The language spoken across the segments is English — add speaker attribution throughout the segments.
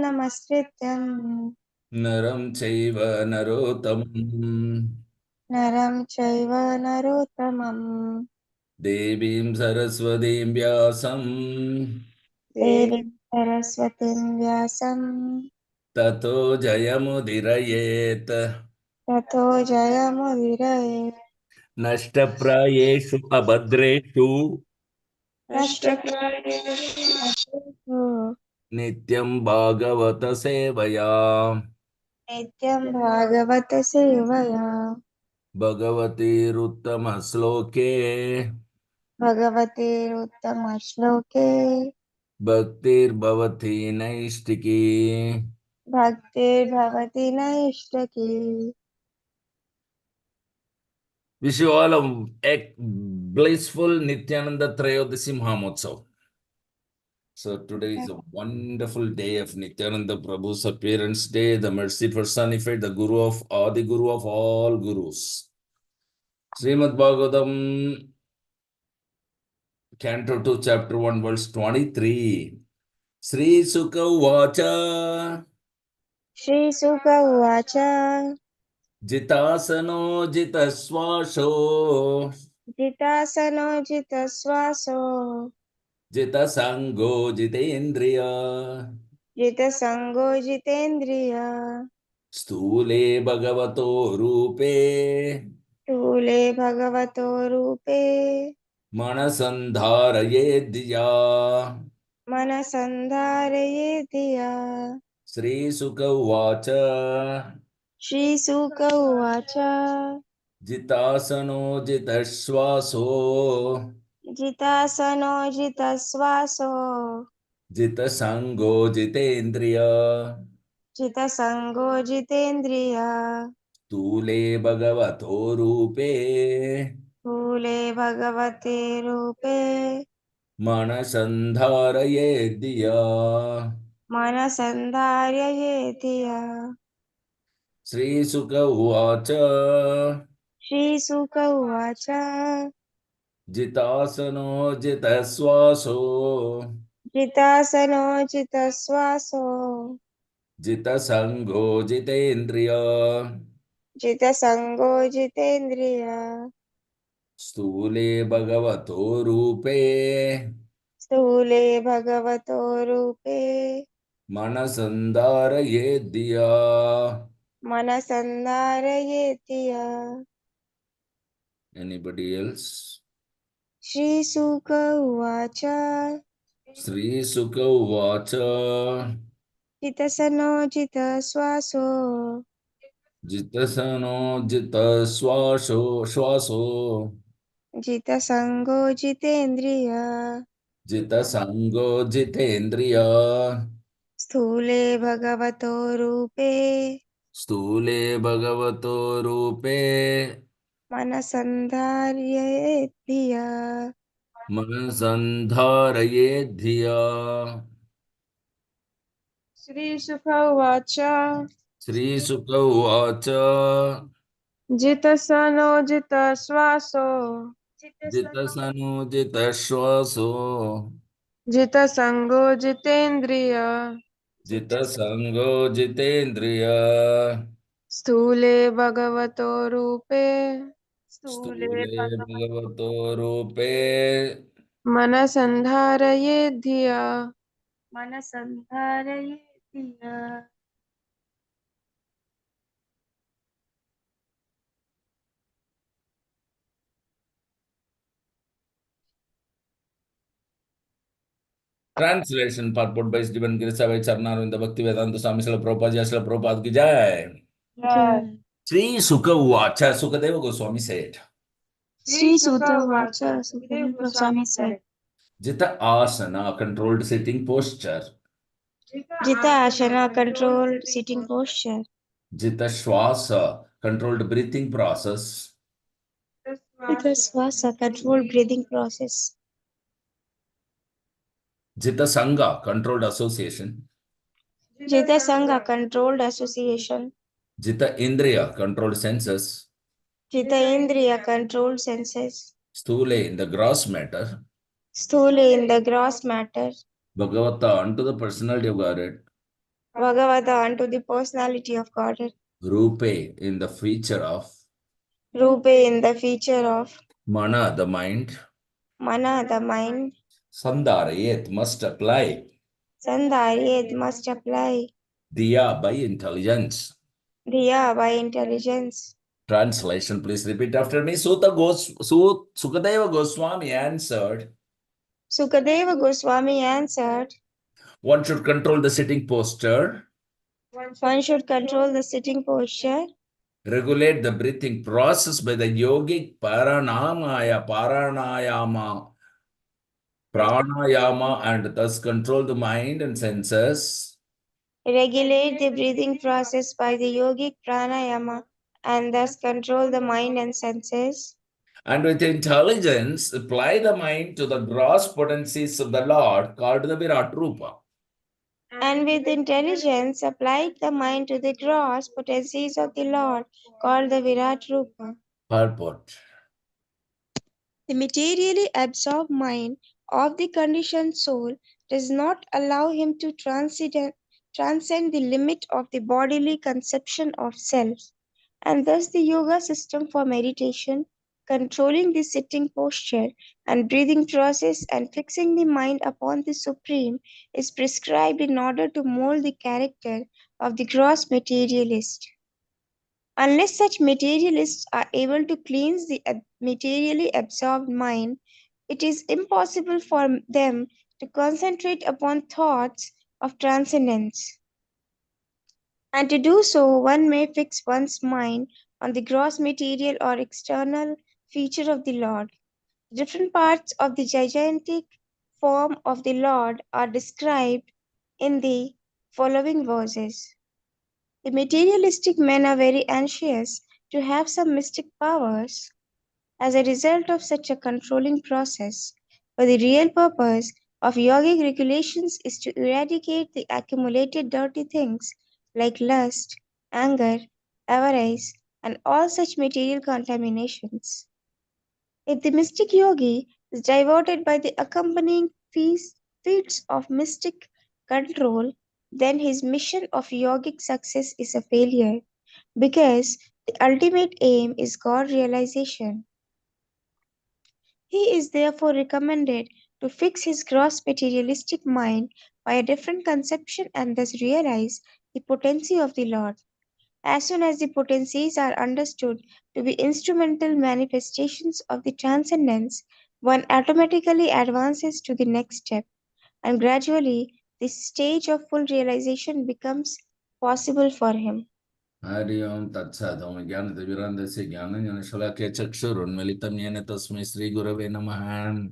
Speaker 1: नमस्कृत्यं
Speaker 2: नरं चैव नरोत्तमम्
Speaker 1: नरं चैव नरोत्तमं
Speaker 2: देवीं सरस्वतीं व्यासं
Speaker 1: देवीं सरस्वतीं व्यासं
Speaker 2: ततो जयमुदीरयेत्
Speaker 1: ततो जयमुदीरये
Speaker 2: नष्टप्रायेषु अभद्रेषु
Speaker 1: नष्टप्रायेषु
Speaker 2: नित्यं भागवत सेवया
Speaker 1: नित्यं भागवत सेवया
Speaker 2: भगवतीरुत्तमश्लोके
Speaker 1: भगवतेरुत्तमश्लोके
Speaker 2: भक्तिर्भवति नैष्टिकी
Speaker 1: भक्तिर्भवति नैष्टकी
Speaker 2: Wish you all a blissful Nityananda Trayodasi Mahamotsav. So today is a wonderful day of Nityananda Prabhu's appearance day, the mercy personified, the Guru of Adi Guru of all Gurus. Srimad Bhagavatam, Canto 2, Chapter 1, verse 23. Sri Sukha Vacha
Speaker 1: श्रीसुक उवाच
Speaker 2: Jitasano Jitasvasho
Speaker 1: जितासनो जितश्वासो
Speaker 2: Jitasango Jitendriya
Speaker 1: जितसङ्गो जितेन्द्रिय
Speaker 2: स्थूले भगवतो रूपे
Speaker 1: स्थूले भगवतो रूपे
Speaker 2: मनसन्धारयेद्या
Speaker 1: मनसन्धारयेद्या
Speaker 2: श्रीसुक उवाच
Speaker 1: श्रीसुक उवाच
Speaker 2: जितासनो जितश्वासो
Speaker 1: जितासनो जितश्वासो
Speaker 2: जितसङ्गो जितेन्द्रिय
Speaker 1: जितसङ्गो जितेन्द्रिय
Speaker 2: स्थूले भगवतो रूपे
Speaker 1: स्थूले भगवते रूपे
Speaker 2: मनसन्धारयेद्या
Speaker 1: मनसन्धारयेद्या
Speaker 2: श्रीसुक उवाच
Speaker 1: श्रीसुक उवाच
Speaker 2: जितासनो जितश्वासो
Speaker 1: जितासनो जितश्वासो
Speaker 2: जितसङ्गो जितेन्द्रिय
Speaker 1: जितसङ्गो जितेन्द्रिय
Speaker 2: स्थूले भगवतो रूपे
Speaker 1: स्थूले भगवतो रूपे
Speaker 2: मनसन्धारयेद्या
Speaker 1: मनसन्धारयेद्या
Speaker 2: Anybody else?
Speaker 1: श्रीसुक उवाच
Speaker 2: श्रीसुक उवाच
Speaker 1: जितसनो जितश्वासो
Speaker 2: जितसनो जितश्वासो श्वासो
Speaker 1: जितसङ्गो जितेन्द्रिय
Speaker 2: जितसङ्गो जितेन्द्रिय
Speaker 1: स्थूले भगवतो रूपे
Speaker 2: स्थूले भगवतो रूपे
Speaker 1: मनसन्धारयेद्या
Speaker 2: मनसन्धारयेद्धिया
Speaker 1: श्रीसुक उवाच
Speaker 2: श्रीसुक उवाच
Speaker 1: जितसनो जितश्वासो
Speaker 2: जितसनो जितश्वासो
Speaker 1: जितसङ्गो जितेन्द्रिय
Speaker 2: जितसङ्गो जितेन्द्रिय
Speaker 1: स्थूले भगवतो रूपे
Speaker 2: स्थूले भगवतो रूपे
Speaker 1: मनसन्धारयेद्धिया मनसन्धारयेद्धिया
Speaker 2: Translation purport by Stephen Girisavai Charnaru the Bhakti Vedanta Swami Srila Prabhupada Jai Srila Prabhupada ki Jai. Sri Sukha Uvacha, Sukadeva Goswami said,
Speaker 1: श्रीसुत उवाच Sukhdev Goswami said
Speaker 2: Jita Asana, controlled sitting posture.
Speaker 1: Jita Ashana controlled sitting posture.
Speaker 2: Jita Shwasa, controlled breathing process.
Speaker 1: Jita Swasa controlled breathing process.
Speaker 2: Jita Sangha, controlled association.
Speaker 1: Jita Sangha controlled association.
Speaker 2: Jita Indriya, controlled senses.
Speaker 1: Jita Indriya controlled senses.
Speaker 2: Sthule, in the gross matter.
Speaker 1: Sthule in the gross matter.
Speaker 2: Bhagavata, unto the personality of Godhead.
Speaker 1: Bhagavata unto the personality of Godhead.
Speaker 2: Rupe in the feature of
Speaker 1: Rupe in the feature of
Speaker 2: Mana, the mind.
Speaker 1: Mana, the mind.
Speaker 2: Sandarayet must apply.
Speaker 1: Sandharyet must apply.
Speaker 2: Diya by intelligence.
Speaker 1: Diya by intelligence.
Speaker 2: Translation, please repeat after me. Sukadeva Goswami answered,
Speaker 1: Sukadeva Goswami answered,
Speaker 2: one should control the sitting posture,
Speaker 1: one should control the sitting posture,
Speaker 2: regulate the breathing process by the yogic paranayama, pranayama, and thus control the mind and senses.
Speaker 1: regulate the breathing process by the yogic pranayama, and thus control the mind and senses.
Speaker 2: And with intelligence, apply the mind to the gross potencies of the Lord called the Virat Rupa.
Speaker 1: And with intelligence, apply the mind to the gross potencies of the Lord, called the Virat Rupa.
Speaker 2: Purport.
Speaker 1: The materially absorbed mind of the conditioned soul does not allow him to transcend the limit of the bodily conception of self, and thus the yoga system for meditation, controlling the sitting posture and breathing process and fixing the mind upon the supreme is prescribed in order to mold the character of the gross materialist. Unless such materialists are able to cleanse the materially absorbed mind, it is impossible for them to concentrate upon thoughts of transcendence. And to do so, one may fix one's mind on the gross material or external feature of the Lord. Different parts of the gigantic form of the Lord are described in the following verses. The materialistic men are very anxious to have some mystic powers as a result of such a controlling process, but the real purpose of yogic regulations is to eradicate the accumulated dirty things like lust, anger, avarice, and all such material contaminations. If the mystic yogi is diverted by the accompanying feats of mystic control, then his mission of yogic success is a failure because the ultimate aim is God realization. He is therefore recommended to fix his gross materialistic mind by a different conception and thus realize the potency of the Lord. As soon as the potencies are understood to be instrumental manifestations of the transcendence, one automatically advances to the next step, and gradually this stage of full realization becomes possible for him.
Speaker 2: Hari Om Tat Sat. Om Jnana-timirandasya Jnana-Jnana-Shalakya Chakshurunmilitam Yena Tasmai Sri Gurave Namaha.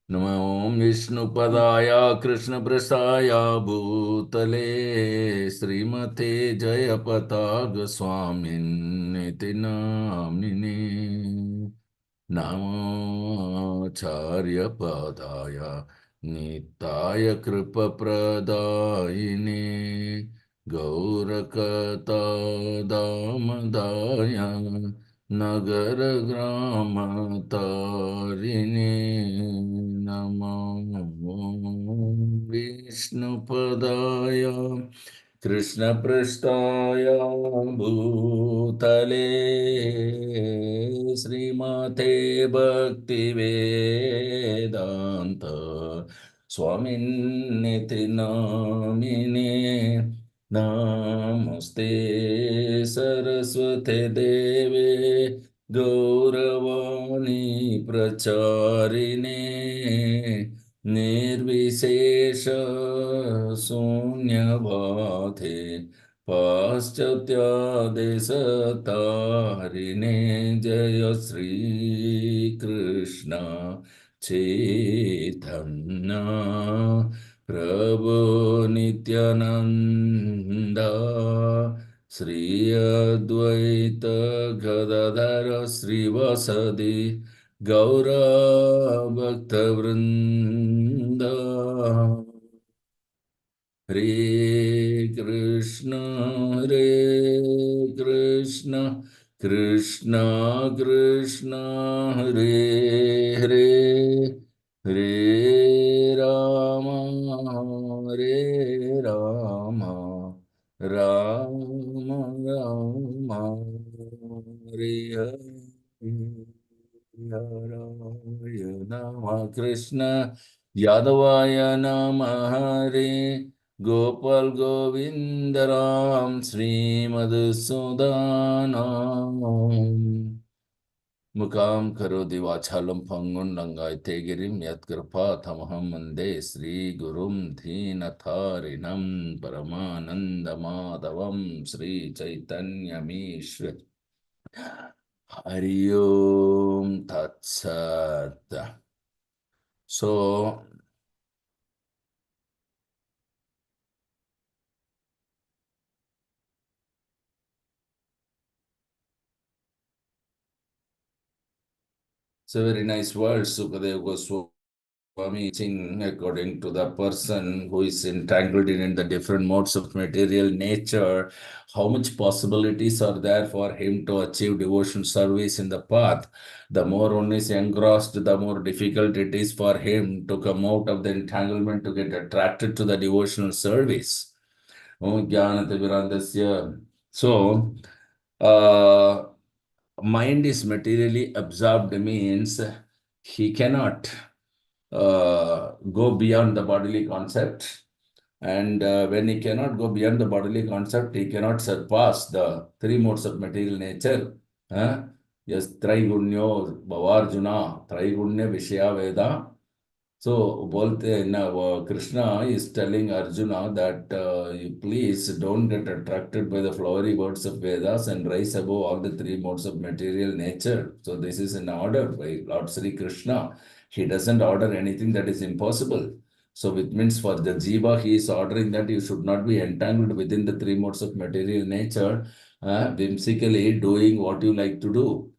Speaker 2: Namo Om Vishnupadaya Krishna Prasthaya Bhutale Srimate Jayapataga Swamin Niti Namine Namacharya Padaya Nitaya Kripa Pradayine Gaurakata Damadaya Nagara Grama Tarini Namo Vishnupadaya Krishna Prasthaya Bhutale Srimate Bhakti Vedanta Swamin Niti Namine Namaste Saraswate Deve Gauravani Pracharine निर्विशेष शून्यवाथे पाश्चात्यादेशतारिणे जय श्रीकृष्ण चैतन्य प्रभु Nityanand Shri Advaita Gadadhar श्रीवासदि गौरभक्तवृन्द Hare Krishna Krishna Krishna Hare Hare Hare Rama Hare Rama Krishna Yadavaya Namahare Gopal Govindaram Sri Madhusudanam Mukam Karodi Vachalam Pangun Langai Tegirim Yatkirpa Tamaham Mande Sri Gurum Dhinatharinam Paramananda Madhavam Sri Chaitanya Mishra Hari Om Tat Sat. So, it's a very nice word, Sukadeva Goswami teaching according to the person who is entangled in the different modes of material nature, how much possibilities are there for him to achieve devotion service in the path. The more one is engrossed, the more difficult it is for him to come out of the entanglement to get attracted to the devotional service. So, uh, mind is materially absorbed means he cannot go beyond the bodily concept. And when he cannot go beyond the bodily concept, he cannot surpass the three modes of material nature. Yes, Traigunyo Bhavarjuna, Traigunya Vishya Veda. So, Krishna is telling Arjuna that you please don't get attracted by the flowery words of Vedas and rise above all the three modes of material nature. So, this is an order by Lord Sri Krishna. He doesn't order anything that is impossible. So, which means for the Jiva, he is ordering that you should not be entangled within the three modes of material nature, whimsically doing what you like to do.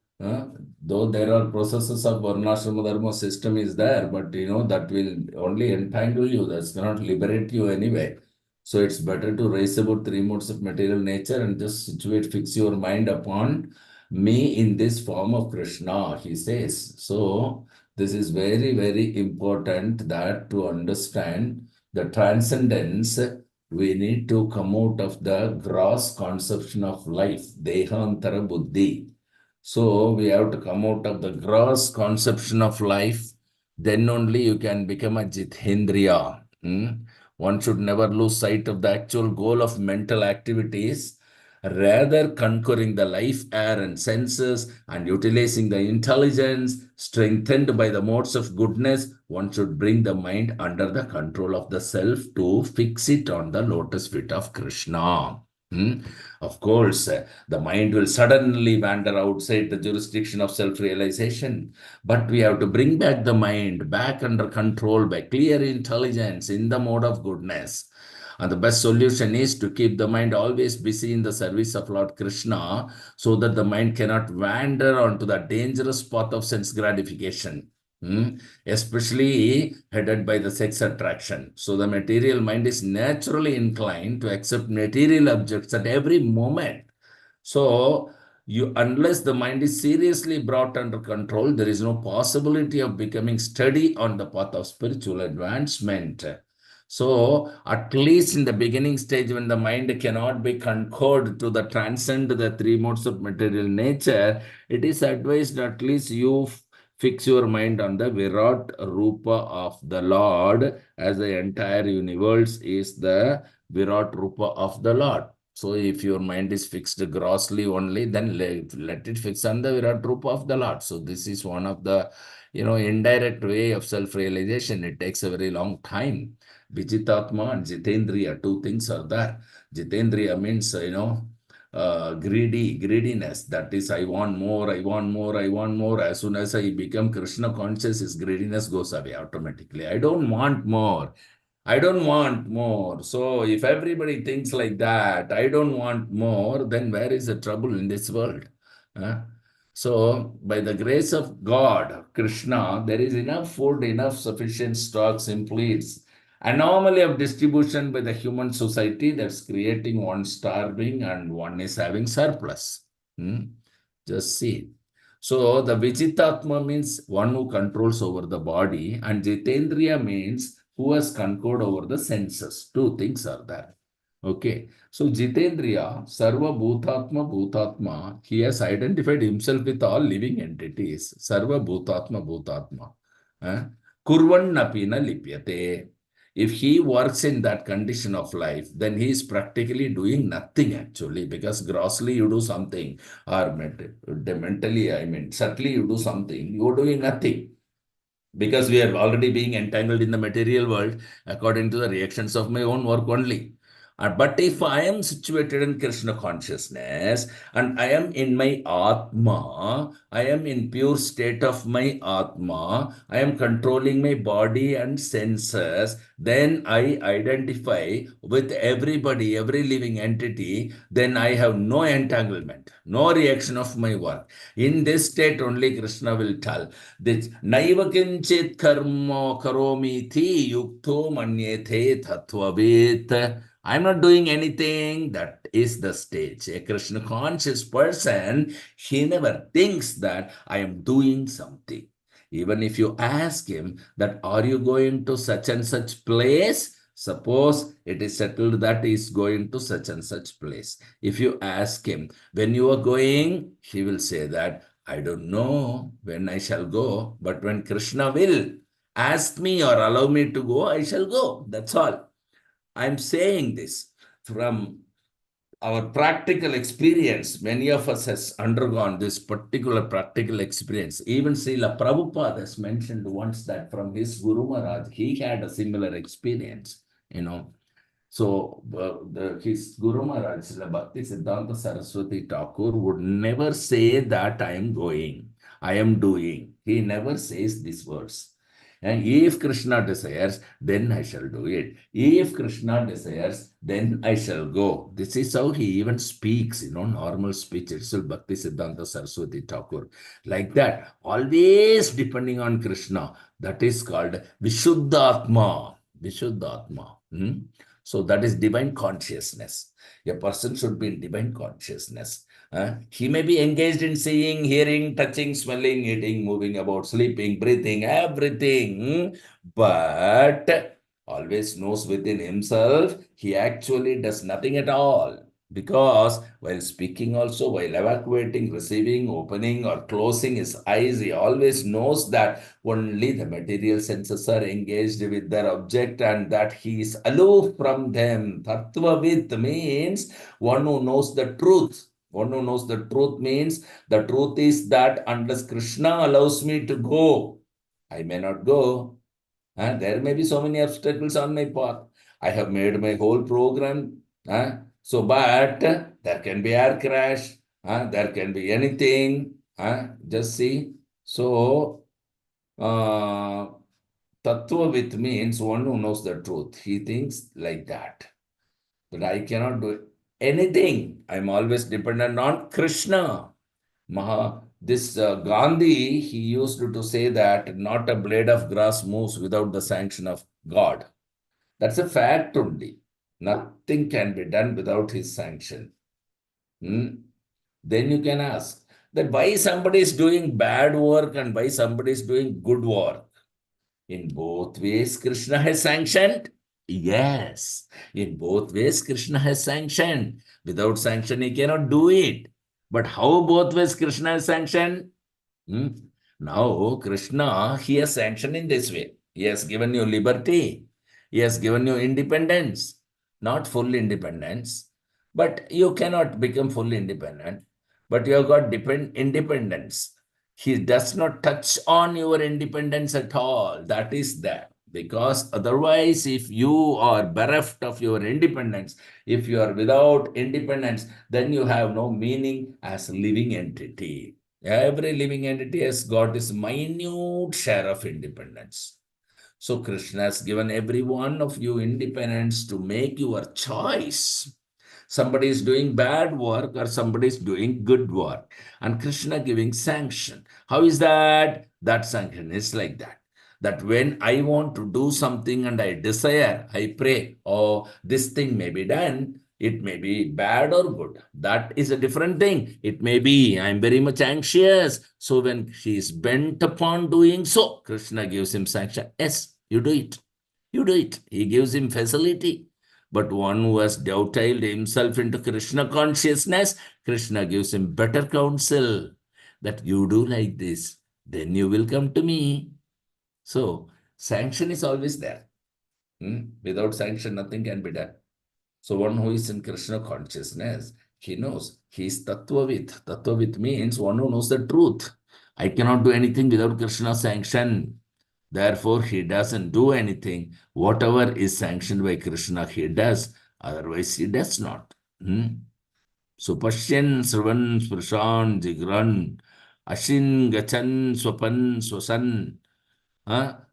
Speaker 2: Though there are processes of varnashrama dharma system is there, but that will only entangle you. That's cannot liberate you anyway. So it's better to raise about three modes of material nature and just situate, fix your mind upon me in this form of Krishna, he says. So this is very, very important that to understand the transcendence, we need to come out of the gross conception of life, dehantara buddhi. So we have to come out of the gross conception of life. Then only you can become a Jitendriya. One should never lose sight of the actual goal of mental activities. Rather, conquering the life, air, and senses and utilizing the intelligence strengthened by the modes of goodness, one should bring the mind under the control of the self to fix it on the lotus feet of Krishna. Of course, the mind will suddenly wander outside the jurisdiction of self-realization, but we have to bring back the mind back under control by clear intelligence in the mode of goodness. And the best solution is to keep the mind always busy in the service of Lord Krishna so that the mind cannot wander onto the dangerous path of sense gratification. Especially headed by the sex attraction. So the material mind is naturally inclined to accept material objects at every moment. So unless the mind is seriously brought under control, there is no possibility of becoming steady on the path of spiritual advancement. So at least in the beginning stage, when the mind cannot be conquered to the transcend the three modes of material nature, it is advised at least you fix your mind on the Virat Rupa of the Lord, as the entire universe is the Virat Rupa of the Lord. So if your mind is fixed grossly only, then let it fix on the Virat Rupa of the Lord. So this is one of the, indirect way of self-realization. It takes a very long time. Vijitatma and Jitendriya, two things are there. Jitendriya means, greediness. That is, I want more, I want more, I want more. As soon as I become Krishna conscious, his greediness goes away automatically. I don't want more. I don't want more. So if everybody thinks like that, I don't want more, then where is the trouble in this world? Huh? So by the grace of God, Krishna, there is enough food, enough sufficient stock. Simply it's anomaly of distribution by the human society that's creating one starving and one is having surplus. Just see. So the Vijitatma means one who controls over the body, and Jitendriya means who has conquered over the senses. Two things are there. Okay. So Jitendriya, Sarva Bhutatma Bhutatma, he has identified himself with all living entities. Sarva Bhutatma Bhutatma. Kurvannapi na lipyate. If he works in that condition of life, then he is practically doing nothing actually, because grossly you do something, or mentally, I mean, subtly you do something, you are doing nothing, because we are already being entangled in the material world according to the reactions of my own work only. But if I am situated in Krishna consciousness and I am in my Atma, I am in pure state of my Atma, I am controlling my body and senses, then I identify with everybody, every living entity, then I have no entanglement, no reaction of my work. In this state only Krishna will tell, this naiva kinchit karma karomi thi yukto manyethe tattvavet. I'm not doing anything. That is the stage. A Krishna conscious person, he never thinks that I am doing something. Even if you ask him that, are you going to such and such place? Suppose it is settled that he is going to such and such place. If you ask him, when you are going, he will say that, I don't know when I shall go, but when Krishna will ask me or allow me to go, I shall go. That's all. I'm saying this from our practical experience. Many of us has undergone this particular practical experience. Even Srila Prabhupada has mentioned once that from his Guru Maharaj, he had a similar experience, you know. So his Guru Maharaj, Srila Bhakti Siddhanta Saraswati Thakur, would never say that I am going, I am doing. He never says these words. And if Krishna desires, then I shall do it. If Krishna desires, then I shall go. This is how he even speaks, normal speech. It's Bhakti Siddhanta Saraswati Thakur. Like that, always depending on Krishna. That is called Vishuddhatma. Vishuddhatma. So that is divine consciousness. A person should be in divine consciousness. He may be engaged in seeing, hearing, touching, smelling, eating, moving about, sleeping, breathing, everything, but always knows within himself he actually does nothing at all. Because while speaking also, while evacuating, receiving, opening or closing his eyes, he always knows that only the material senses are engaged with their object and that he is aloof from them. Tattvavid means one who knows the truth. One who knows the truth means the truth is that unless Krishna allows me to go, I may not go. There may be so many obstacles on my path. I have made my whole program. But there can be air crash. There can be anything. Just see. So, Tattvavit means one who knows the truth. He thinks like that. But I cannot do anything. I'm always dependent on Krishna. This Gandhi, he used to say that not a blade of grass moves without the sanction of God. That's a fact only. Nothing can be done without his sanction. Then you can ask that why somebody is doing bad work and why somebody is doing good work. In both ways, Krishna has sanctioned. Yes, in both ways, Krishna has sanctioned. Without sanction, he cannot do it. But how both ways Krishna has sanctioned? Hmm? Now, Krishna, he has sanctioned in this way. He has given you liberty. He has given you independence. Not full independence, but you cannot become fully independent. But you have got independence. He does not touch on your independence at all. That is that. Because otherwise, if you are bereft of your independence, if you are without independence, then you have no meaning as a living entity. Every living entity has got this minute share of independence. So Krishna has given every one of you independence to make your choice. Somebody is doing bad work or somebody is doing good work. And Krishna giving sanction. How is that? That sanction is like that. That when I want to do something and I desire, I pray, oh, this thing may be done. It may be bad or good. That is a different thing. It may be I'm very much anxious. So when he is bent upon doing so, Krishna gives him sanction. Yes, you do it. You do it. He gives him facility. But one who has dovetailed himself into Krishna consciousness, Krishna gives him better counsel that you do like this, then you will come to me. So, Sanction is always there. Without sanction, nothing can be done. So one who is in Krishna consciousness, he knows he is Tattvavit. Tattvavit means one who knows the truth. I cannot do anything without Krishna's sanction. Therefore, he doesn't do anything. Whatever is sanctioned by Krishna, he does. Otherwise, he does not. Supashyan, Sravan, Sprishan, Jigran, Ashin, Gachan, Swapan, Swasan.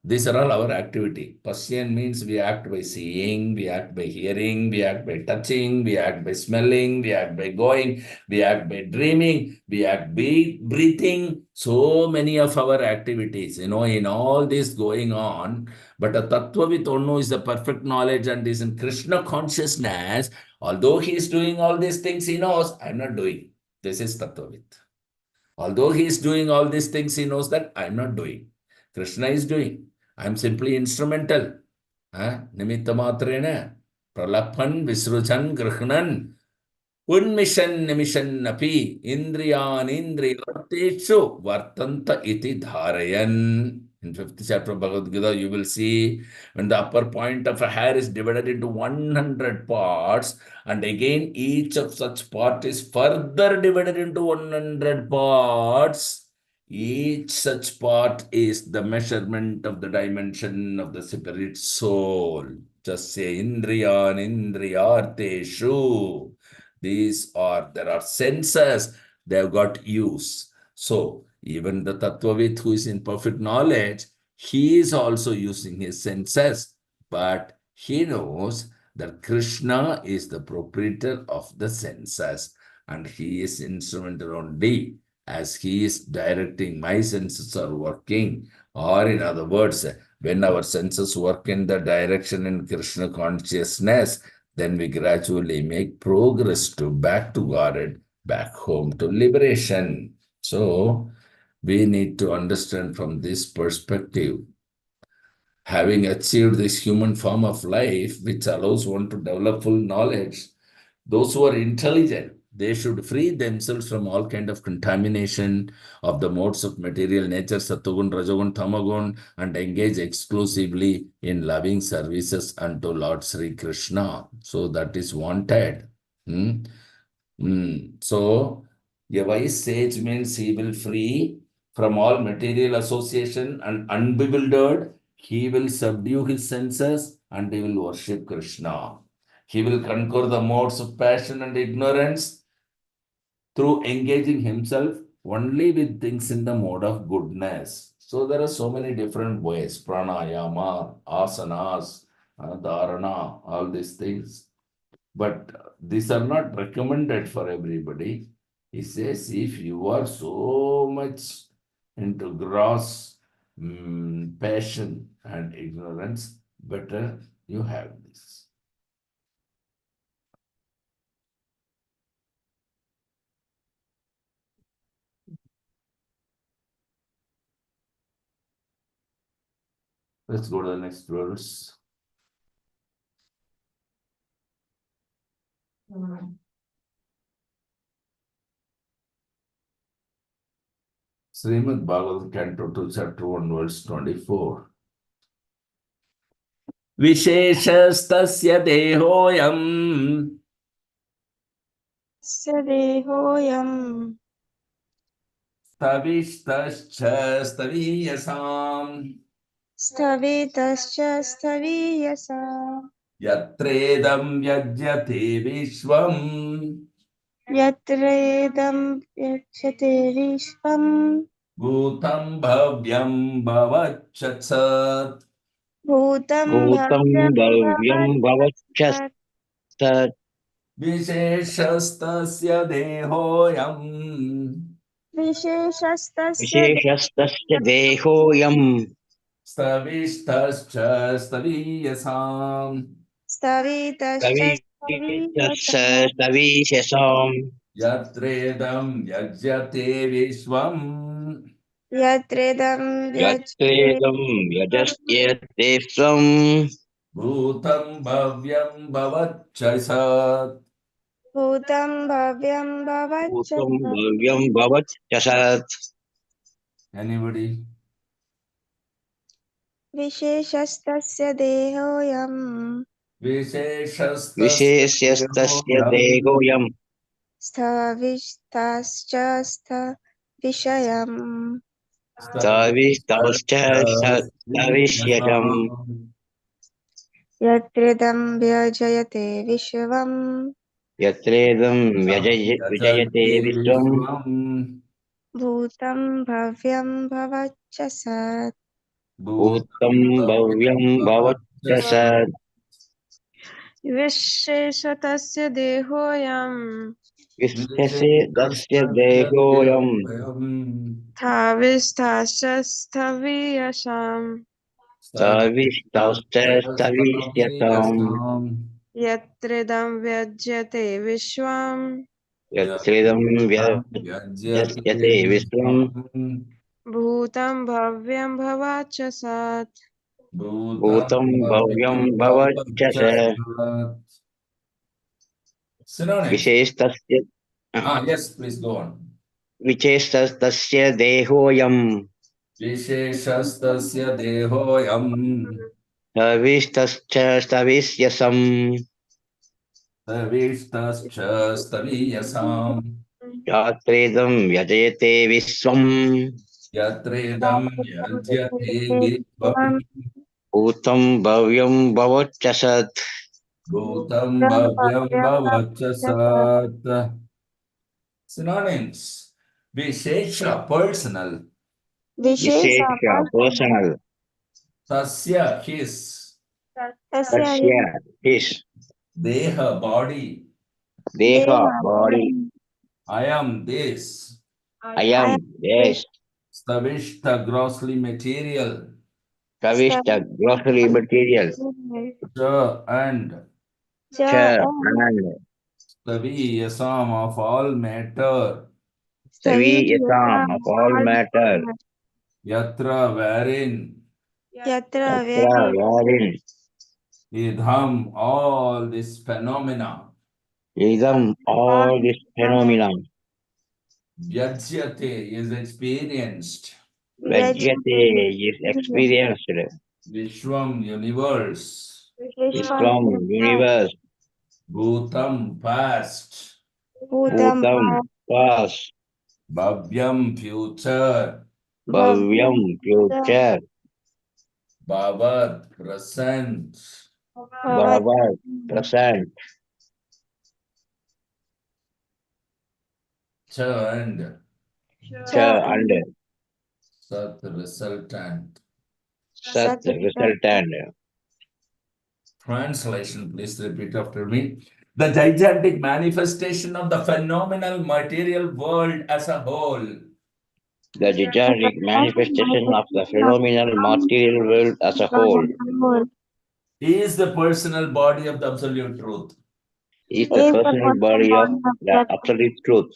Speaker 2: These are all our activity. Pasyan means we act by seeing, we act by hearing, we act by touching, we act by smelling, we act by going, we act by dreaming, we act by breathing. So many of our activities, in all this going on. But a Tattvavit Onno is the perfect knowledge and is in Krishna consciousness. Although he is doing all these things, he knows, I'm not doing. This is Tattvavit. Although he is doing all these things, he knows that I'm not doing. Krishna is doing. I'm simply instrumental. Nimitta matrena. Pralapan visrujan grihnan. Unmission nimission napi indriyan indriyarteshu vartanta iti dharayan. In 5th chapter of Bhagavad Gita, you will see when the upper point of a hair is divided into 100 parts, and again each of such part is further divided into 100 parts. Each such part is the measurement of the dimension of the spirit soul. Just say indriyan indriyarteshu. There are senses, they have got use. So even the Tattvavit who is in perfect knowledge, he is also using his senses, but he knows that Krishna is the proprietor of the senses and he is instrumental only. As he is directing, my senses are working, or in other words, when our senses work in the direction in Krishna consciousness, then we gradually make progress back to Godhead, back home to liberation. So we need to understand from this perspective, having achieved this human form of life, which allows one to develop full knowledge, those who are intelligent, they should free themselves from all kind of contamination of the modes of material nature, Sattvagun, Rajagun, Tamagun, and engage exclusively in loving services unto Lord Sri Krishna. So that is wanted. So a wise sage means he will free from all material association and unbewildered. He will subdue his senses and he will worship Krishna. He will conquer the modes of passion and ignorance through engaging himself only with things in the mode of goodness. So there are so many different ways, pranayama, asanas, dharana, all these things. But these are not recommended for everybody. He says if you are so much into gross passion and ignorance, better you have this. Let's go to the next verse. Srimad Bhagavad Canto 2, Chapter 1, verse 24. Visheshastasya dehoyam
Speaker 1: Dehoyam
Speaker 2: stavishtascha staviyasam
Speaker 1: stavetascha staviyasa
Speaker 2: yatredam yajyate vishvam
Speaker 1: yatredam yachyate vishvam
Speaker 2: bhutam bhavyam bhavacchatsat
Speaker 1: bhutam
Speaker 3: भूतं
Speaker 1: bhavyam
Speaker 3: भव्यं भवच्च
Speaker 1: bhavatat
Speaker 2: visheshastasya dehoyam
Speaker 1: visheshastasya
Speaker 3: विशेषस्तस्य देहोऽयं
Speaker 2: stavishtascha staviyasam
Speaker 1: stavitascha staviyasa
Speaker 3: कवितस्य सविशसाम्
Speaker 2: yatredam yajyate vishvam
Speaker 1: yatredam
Speaker 3: यत्रेदं यजस्यते स्वम्
Speaker 2: bhutam bhavyam bhavacchatsat.
Speaker 1: bhutam bhavyam
Speaker 3: भूतं
Speaker 1: bhavacchata.
Speaker 3: भव्यं भवच्च सत्
Speaker 2: Anybody?
Speaker 1: विशेषस्तस्य देहोऽयं
Speaker 2: विशेषस्तस्य
Speaker 3: विशेष्यस्तस्य
Speaker 2: देहोऽयम्
Speaker 3: देहोऽयं
Speaker 1: स्थविष्ठाश्च स्थविषयम्
Speaker 3: तविस्तौश्च तविष्यजम्
Speaker 2: स्तविष्यसाम्
Speaker 1: यत्रिदं व्यजयते विश्वम्
Speaker 3: यत्रेदं विजयते
Speaker 2: यजते
Speaker 3: विश्वम्
Speaker 2: विश्वम्
Speaker 1: भूतं भव्यं भवच्च सत्
Speaker 3: भूतं
Speaker 2: भूतं
Speaker 3: भव्यं
Speaker 2: भव्यं
Speaker 3: भवच्च
Speaker 2: भवच्च
Speaker 3: सत्
Speaker 4: विशेषतस्य देहोऽयं
Speaker 3: विश्यसे तस्य
Speaker 2: विशेषतस्य
Speaker 3: देहोऽयं
Speaker 2: देहोऽयम्
Speaker 4: स्थाविष्ठाश्च स्थवियशाम्
Speaker 3: तविस्तौश्च तविष्यताम्
Speaker 2: स्तविष्यसाम्
Speaker 4: यत्रिदं व्यज्यते विश्वम्
Speaker 3: यत्रेदं
Speaker 2: यज्यते
Speaker 3: व्यज्यते विश्वम्
Speaker 2: विश्वम्
Speaker 4: भूतं भव्यं भवाच्च सत्
Speaker 2: भूतं
Speaker 3: भूतं भव्यं
Speaker 2: भव्यं
Speaker 3: भवच्च
Speaker 2: भवच्च
Speaker 3: सत्
Speaker 2: सत् Synonyms.
Speaker 3: विशेषतस्य
Speaker 2: Yes, please go on.
Speaker 3: विशेषतस्य देहोऽयं
Speaker 2: विशेषस्तस्य देहोऽयम्
Speaker 3: तविस्तश्च तविष्यसम्
Speaker 2: प्रविष्टश्च स्तवीयसाम्
Speaker 3: यात्रेदं व्यजयते विश्वम्
Speaker 2: यत्रेदं यज्यते विश्वम्
Speaker 3: भूतं भव्यं भवच्च सत्
Speaker 2: भूतं भव्यं भवच्च सत् Synonyms. Vishesha, personal.
Speaker 1: विशेष
Speaker 3: विशेष पर्सनल
Speaker 2: Tasya, his.
Speaker 1: तस्य
Speaker 3: तस्य हिस्
Speaker 2: Deha, body.
Speaker 3: देह
Speaker 1: देह
Speaker 3: body
Speaker 2: I am this.
Speaker 3: I am this
Speaker 2: Stavishta, grossly material.
Speaker 3: प्रविष्ट ग्रोसरी मटेरियल
Speaker 2: Cha and
Speaker 3: च and
Speaker 2: Staviyasam of all matter.
Speaker 3: सभी यसाम of all matter
Speaker 2: Yatra, wherein.
Speaker 1: यत्र
Speaker 3: तत्र
Speaker 1: वेदे
Speaker 3: wherein
Speaker 2: Idham, all this phenomena.
Speaker 3: idam all this phenomenon
Speaker 2: Vyajyate is experienced.
Speaker 3: Vajyate is experienced
Speaker 2: Vishwam, universe.
Speaker 3: is from universe
Speaker 2: Bhutam, past.
Speaker 1: भूतं
Speaker 3: Bhutam past
Speaker 2: Bhavyam, future.
Speaker 3: Bhavyam future
Speaker 2: Bhavat, present.
Speaker 3: Bhavat present
Speaker 2: Cha and
Speaker 3: Cha and
Speaker 2: Sat, resultant.
Speaker 3: Sat resultant
Speaker 2: Translation, please repeat after me. The gigantic manifestation of the phenomenal material world as a whole
Speaker 3: the gigantic manifestation of the phenomenal material world as a whole
Speaker 2: is the personal body of the absolute truth,
Speaker 3: is the personal body of the absolute truth,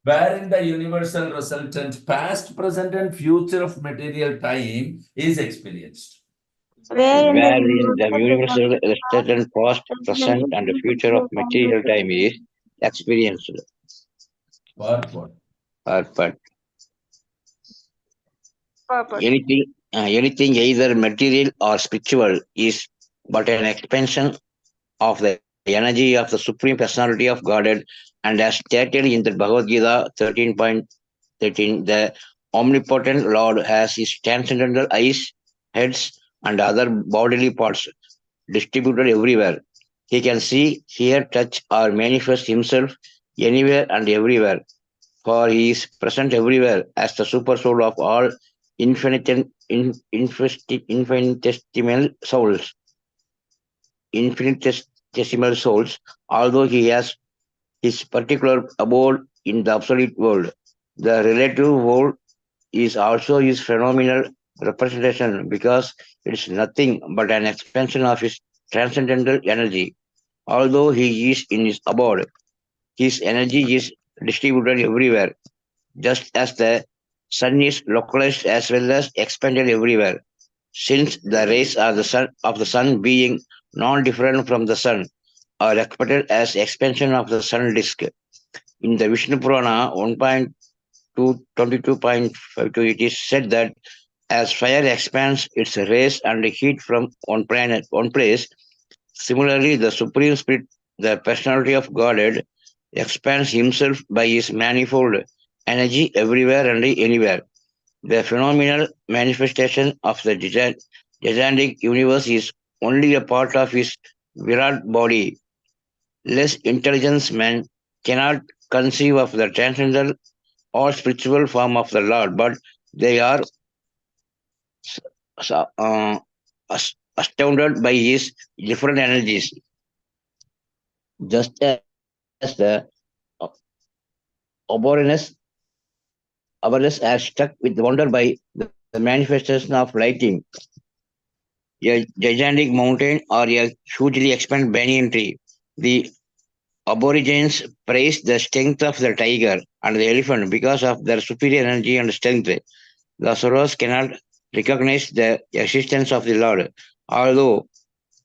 Speaker 2: wherein the universal resultant, past, present, and future of material time is experienced.
Speaker 1: wherein the
Speaker 3: wherein the
Speaker 1: universal
Speaker 3: universal present, past, present, and the future of material time is experienced.
Speaker 2: Purport.
Speaker 3: But
Speaker 1: purpose.
Speaker 3: anything either material or spiritual is but an expansion of the energy of the Supreme Personality of Godhead, and as stated in the Bhagavad Gita 13.13, the omnipotent Lord has his transcendental eyes, heads, and other bodily parts distributed everywhere. He can see, hear, touch, or manifest himself anywhere and everywhere, for he is present everywhere as the super soul of all infinitesimal souls. Infinitesimal souls, although he has his particular abode in the absolute world. The relative world is also his phenomenal representation because it is nothing but an expansion of his transcendental energy. Although he is in his abode, his energy is distributed everywhere, just as the sun is localized as well as expanded everywhere. Since the rays of the sun being non-different from the sun are expected as expansion of the sun disk. In the Vishnu Purana 1.222.52, it is said that As fire expands its rays and heat from one place, similarly the Supreme Spirit, the personality of Godhead, expands himself by his manifold energy everywhere and anywhere. The phenomenal manifestation of the gigantic universe is only a part of his Virat body. Less intelligence man cannot conceive of the transcendental or spiritual form of the Lord, but they are astounded by his different energies, just as the awareness awareness are struck with wonder by the manifestation of lighting, a gigantic mountain or a hugely expanded banyan tree. The Aborigines praised the strength of the tiger and the elephant because of their superior energy and strength. The Soros cannot recognize the existence of the Lord, although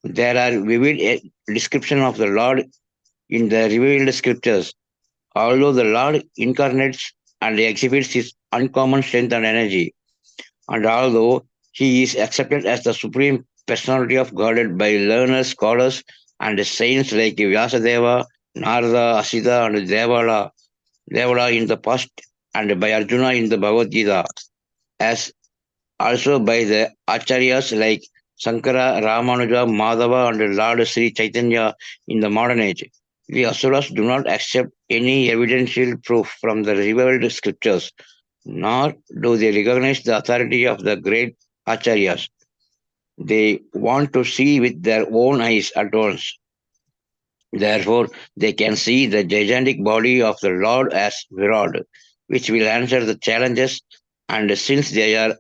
Speaker 3: there are vivid descriptions of the Lord in the revealed scriptures. Although the Lord incarnates and exhibits his uncommon strength and energy, and although he is accepted as the supreme personality of Godhead by learned scholars and saints like Vyasadeva, Narada, Asita, and Devala in the past, and by Arjuna in the Bhagavad Gita, as also by the Acharyas like Sankara, Ramanuja, Madhava, and Lord Sri Chaitanya in the modern age. The Asuras do not accept any evidential proof from the revealed scriptures, nor do they recognize the authority of the great Acharyas. They want to see with their own eyes at once. Therefore, they can see the gigantic body of the Lord as Virat, which will answer the challenges, and since they are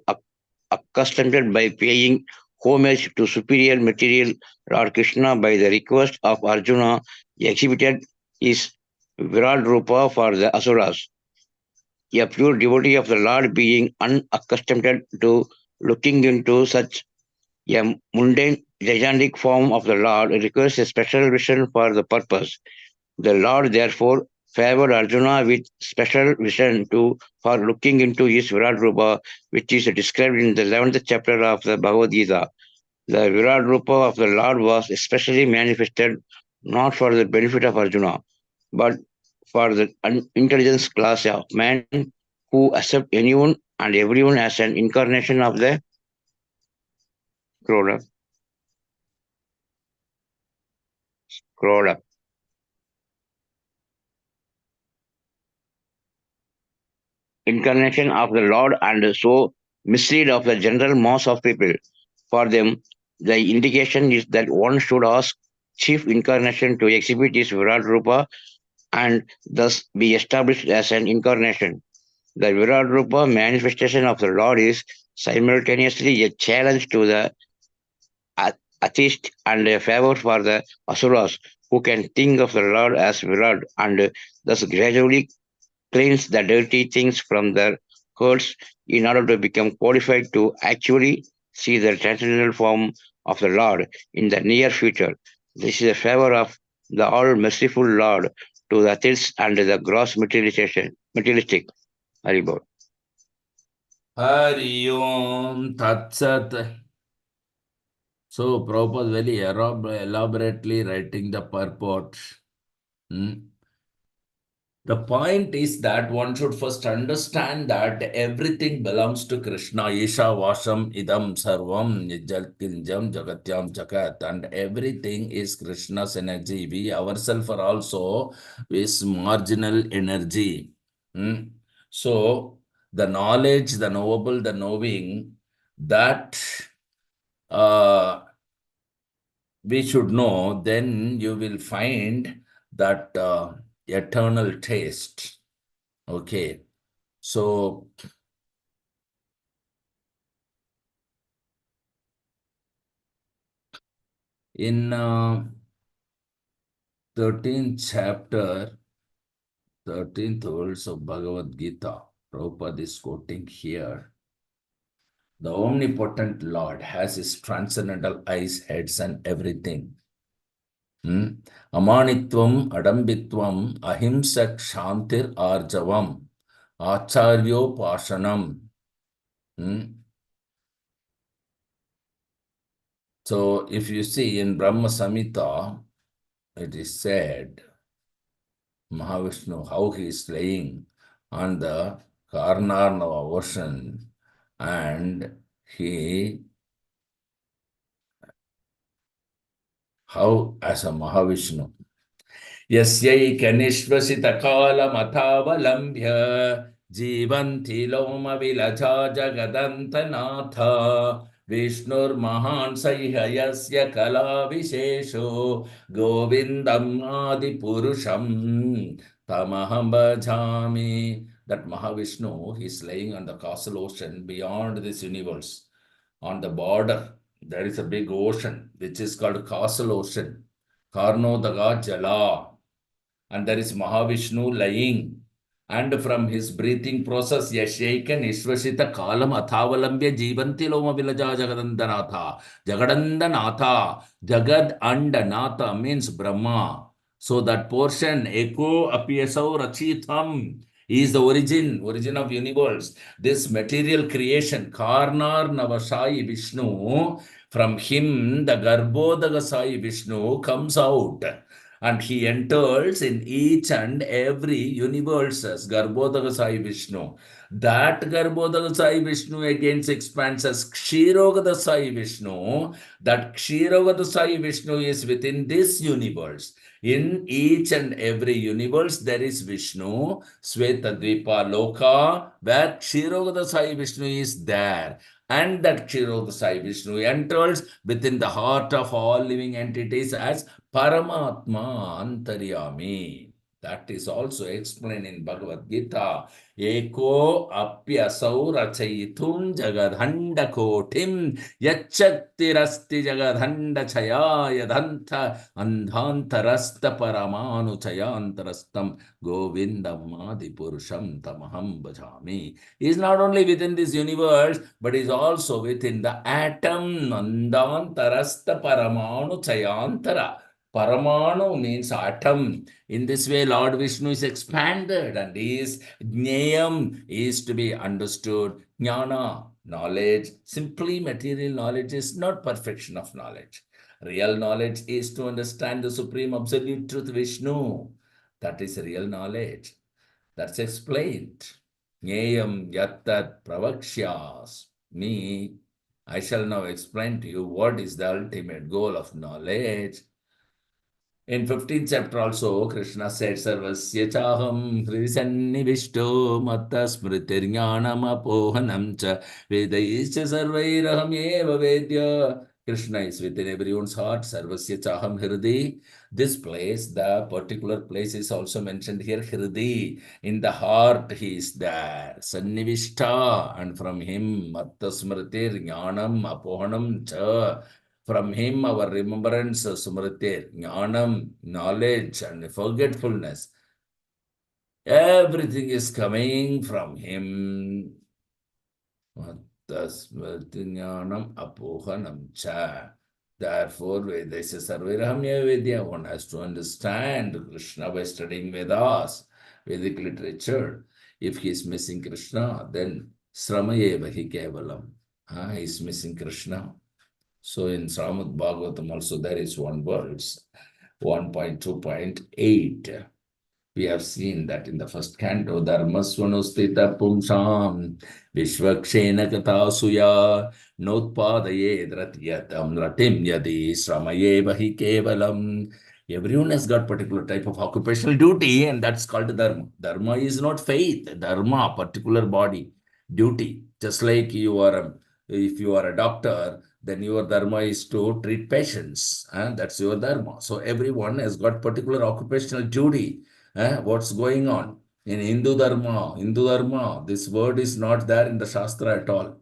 Speaker 3: accustomed by paying homage to superior material Lord Krishna by the request of Arjuna, he exhibited his Virat Rupa for the Asuras. A pure devotee of the Lord being unaccustomed to looking into such a mundane, gigantic form of the Lord requires a special vision for the purpose. The Lord therefore favored Arjuna with special vision for looking into his Virat Rupa, which is described in the 11th chapter of the Bhagavad Gita. The Virat Rupa of the Lord was especially manifested not for the benefit of Arjuna, but for the intelligence class of men who accept anyone and everyone as an incarnation of the scroll up, scroll up. Incarnation of the Lord and so mislead of the general mass of people. For them, the indication is that one should ask chief incarnation to exhibit his Virat Rupa and thus be established as an incarnation. The Virat Rupa manifestation of the Lord is simultaneously a challenge to the atheist and a favor for the asuras who can think of the Lord as Virat and thus gradually cleanse the dirty things from their hearts in order to become qualified to actually see the transcendental form of the Lord in the near future. This is a favor of the all merciful Lord to the atheists and the gross materialistic. Haribol.
Speaker 2: Hari Om Tat Sat. So, Prabhupada very elaborately writing the purport. The point is that one should first understand that everything belongs to Krishna. Isha Vasham Idam Sarvam Jalkinjam Jagatyam Jagat. And everything is Krishna's energy. We ourselves are also is marginal energy. So, the knowledge, the knowable, the knowing, that we should know, then you will find that eternal taste. Okay. So, in 13th chapter, 13th verse of Bhagavad Gita, Prabhupada is quoting here. The omnipotent Lord has his transcendental eyes, heads, and everything. Amanitvam, Adambitvam, Ahimsak Shantir Arjavam, Acharyo Pashanam. So if you see in Brahma Samhita, it is said, Mahavishnu, how he is laying on the Karnarnava ocean, and how as a Mahavishnu, यस्यैकनिश्वसितकालमथावलम्ब्य जीवन्ति लोमविलजा जगदन्तनाथ विष्णुर्महान् सैह यस्य कलाविशेषो गोविन्दम् आदिपुरुषं तमहं भजामि. That Mahavishnu, he is laying on the castle ocean beyond this universe. On the border, there is a big ocean, which is called Castle Ocean. Karnodaga Jala. And there is Mahavishnu lying. And from his breathing process, Yashaikan Ishvashita Kalam Athavalambya Jivanti Loma Vilaja Jagadandanatha. Jagadandanatha. Jagad and Natha means Brahma. So that portion, Eko Apyasau Rachitham, is the origin of universe. This material creation, Karnar Navashai Vishnu, from him the Garbhodaga Sai Vishnu comes out. And he enters in each and every universes, Garbhodaga Sai Vishnu. That Garbhodaga Sai Vishnu again expands as Kshirogada Sai Vishnu. That Kshirogada Sai Vishnu is within this universe. In each and every universe, there is Vishnu, Svetadvipa Loka, where Kshirogada Sai Vishnu is there. And that Kshirogada Sai Vishnu enters within the heart of all living entities as Paramatma Antaryami. That is also explained in Bhagavad Gita. Eko apyasau rachayitum jagadhanda kotim yachaktirasti jagadhanda chaya yadhanta andhantarasta paramanu chayantarastam govindam adipurusham tamaham bhajami. He is not only within this universe, but is also within the atom nandantarasta paramanu chayantara. Paramanu means atom. In this way, Lord Vishnu is expanded, and his Jnayam is to be understood. Jnana, knowledge. Simply material knowledge is not perfection of knowledge. Real knowledge is to understand the supreme absolute truth, Vishnu. That is real knowledge. That's explained. Jnayam yattat pravakshyas. Me, I shall now explain to you what is the ultimate goal of knowledge. In 15th chapter also, Krishna said, Sarvasya chaham hrisannivishto matta smritirjnanam apohanam cha vedaischa sarvairaham eva vedya. Krishna is within everyone's heart. Sarvasya chaham hridhi. This place, the particular place is also mentioned here, hridhi. In the heart he is there. Sannivishta. And from him, matta smritirjnanam apohanam cha. From him, our remembrance, smriti, jnanam, knowledge, and forgetfulness, everything is coming from him. Jnanam apohanam cha. Therefore, Vedasya Sarvirahamya Vedya, one has to understand Krishna by studying Vedas, Vedic literature. If he is missing Krishna, then Sramayeva hi kevalam. He is missing Krishna. So in Srimad Bhagavatam also there is one verse, 1.2.8. We have seen that in the first canto, Dharmasvanustita Pumsam Vishvakshena Katasuya Notpadaye Dratyatam Ratim Yadi Sramayeva hi Kevalam. Everyone has got particular type of occupational duty, and that's called dharma. Dharma is not faith. Dharma, particular body, duty. Just like if you are a doctor, then your dharma is to treat patients, and that's your dharma. So everyone has got particular occupational duty. What's going on in Hindu Dharma, this word is not there in the Shastra at all.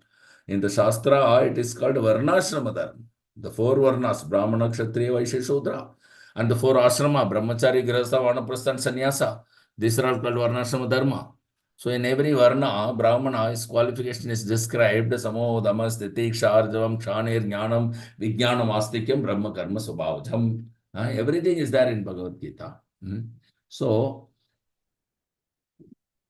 Speaker 2: In the Shastra, it is called Varnashrama Dharma. The four Varnas, Brahmana, Kshatriya, Vaishya, Shudra. And the four Ashrama, Brahmachari, Grihastha, Vanaprastha, and Sannyasa. These are all called Varnashrama Dharma. So in every Varna, Brahmana, his qualification is described as Samo, Damas, Titik, Sharjavam, Kshanir, Jnanam, Vijnanam, Astikyam, Brahma, Karma, Swabhavajam. Everything is there in Bhagavad Gita. So,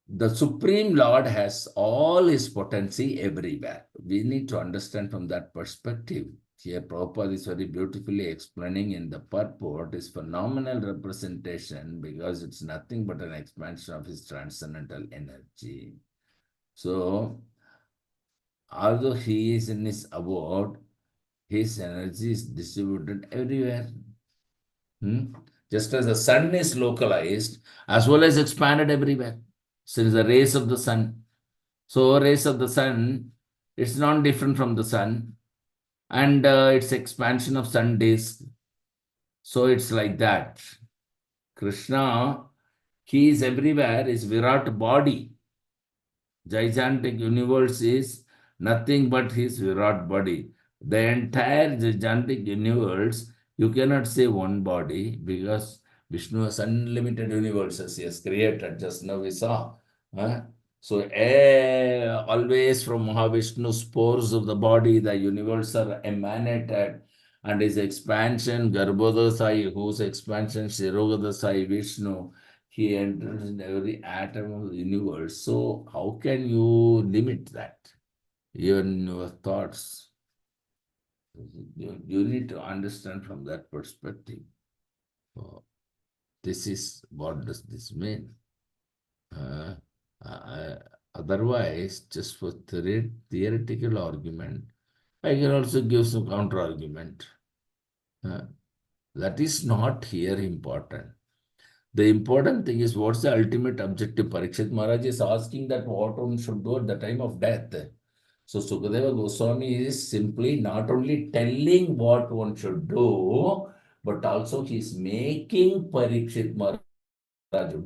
Speaker 2: the Supreme Lord has all his potency everywhere. We need to understand from that perspective. Here Prabhupada is very beautifully explaining in the purport is phenomenal representation because it's nothing but an expansion of his transcendental energy. So, although he is in his abode, his energy is distributed everywhere. Just as the sun is localized, as well as expanded everywhere. Since the rays of the sun. So, rays of the sun, it's not different from the sun. And it's expansion of sun disk. So, it's like that. Krishna, he is everywhere, is Virat body. Gigantic universe is nothing but his Virat body. The entire gigantic universe, you cannot say one body because Vishnu has unlimited universes he has created. Just now we saw. So always from Mahavishnu's pores of the body, the universe are emanated, and his expansion, Garbhodasai, whose expansion, Shirogadasai, Vishnu, he enters in every atom of the universe. So how can you limit that? Even your thoughts. You need to understand from that perspective. This is what does this mean? Otherwise, just for theoretical argument, I can also give some counter argument. That is not here important. The important thing is what's the ultimate objective. Parikshit Maharaj is asking that what one should do at the time of death. So Sukadeva Goswami is simply not only telling what one should do, but also he is making Parikshit Maharaj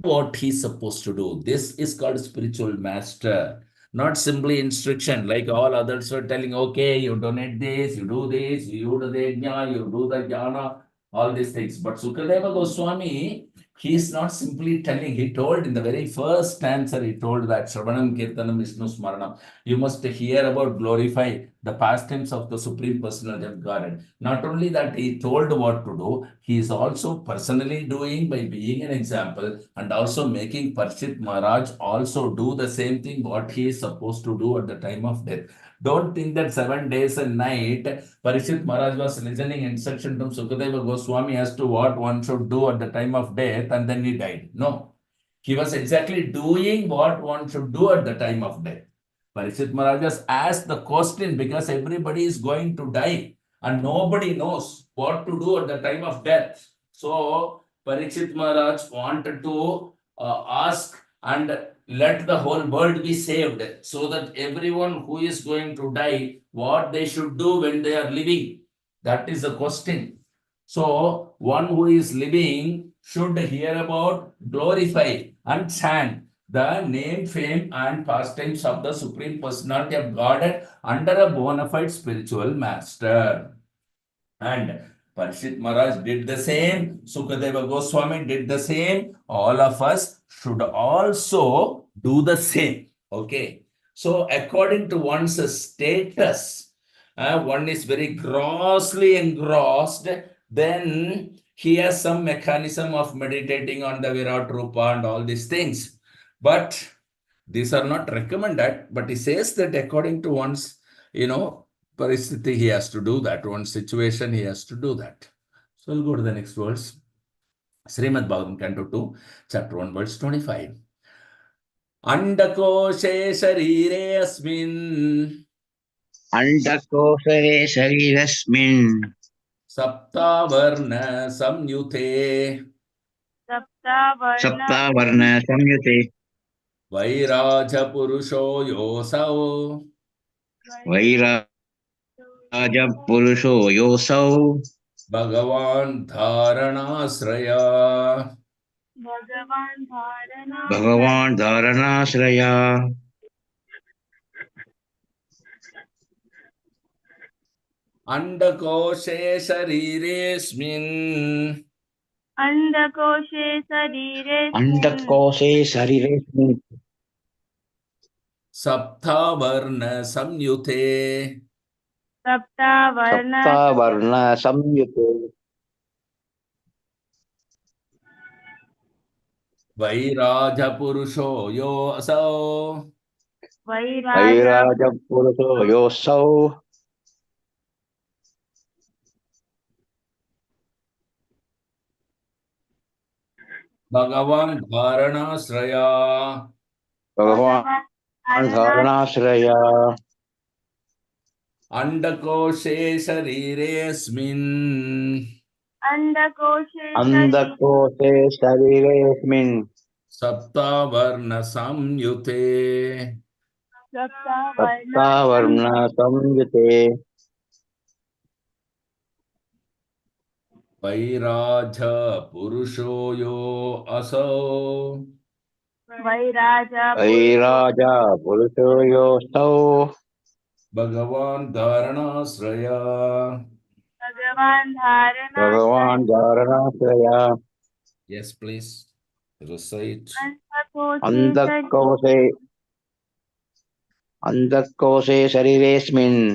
Speaker 2: what he's supposed to do. This is called spiritual master, not simply instruction like all others were telling, okay, you donate this, you do this, you do the yajna, you do the jnana, all these things. But Sukadeva Goswami, he is not simply telling, he told in the very first answer, he told that Shravanam Kirtanam Vishnu Smaranam, you must hear about, glorify the pastimes of the Supreme Personality of Godhead. Not only that he told what to do, he is also personally doing by being an example and also making Parikshit Maharaj also do the same thing what he is supposed to do at the time of death. Don't think that 7 days and night Parikshit Maharaj was listening instruction from Sukadeva Goswami as to what one should do at the time of death and then he died. No. He was exactly doing what one should do at the time of death. Parikshit Maharaj just asked the question because everybody is going to die and nobody knows what to do at the time of death. So Parikshit Maharaj wanted to ask and let the whole world be saved so that everyone who is going to die, what they should do when they are living. That is the question. So one who is living should hear about, glorify and chant the name, fame and pastimes of the Supreme Personality of Godhead under a bona fide spiritual master. And Parikshit Maharaj did the same. Sukadeva Goswami did the same. All of us should also do the same. Okay. So according to one's status, one is very grossly engrossed, then he has some mechanism of meditating on the Virat Rupa and all these things. But these are not recommended, but he says that according to one's, Paristhiti, he has to do that. One situation, he has to do that. So we'll go to the next verse. Srimad Bhagavatam, Canto 2, Chapter 1, verse 25. Andakoshe sharire asmin
Speaker 3: Andakosare sharirasmin
Speaker 2: saptavarna samyute
Speaker 3: saptavarna samyute
Speaker 2: vairaja purusho yosau
Speaker 3: vairaja purusho yosau
Speaker 2: Bhagavan Dharanasraya.
Speaker 3: Bhagavan Dharanasraya.
Speaker 2: Andakoshe shariresmin
Speaker 5: Andakoshe sariresmin
Speaker 3: Andakose sharirasmin
Speaker 2: Saptavarna samyute
Speaker 5: saptavarna
Speaker 3: saptavarna samyute
Speaker 2: Vairaja Purusho Yo Asau
Speaker 5: vairaja
Speaker 3: vairaja purusho yosau
Speaker 2: Bhagavan Dharanasraya.
Speaker 3: Bhagavan Dharanasraya.
Speaker 2: Andakoshe Shariresmin.
Speaker 3: Andakoshe Sharirasmin.
Speaker 2: Saptavarna Samyute.
Speaker 3: Saptavarna Samyute.
Speaker 2: Vairaja Purusho Yo Asau.
Speaker 3: Vairaja Purusho Yostau.
Speaker 2: Bhagavan Dharanasraya.
Speaker 3: Bhagavan Dharanasraya.
Speaker 2: Yes, please. Recite.
Speaker 3: Andakoshe Andakoshe Shariresmin.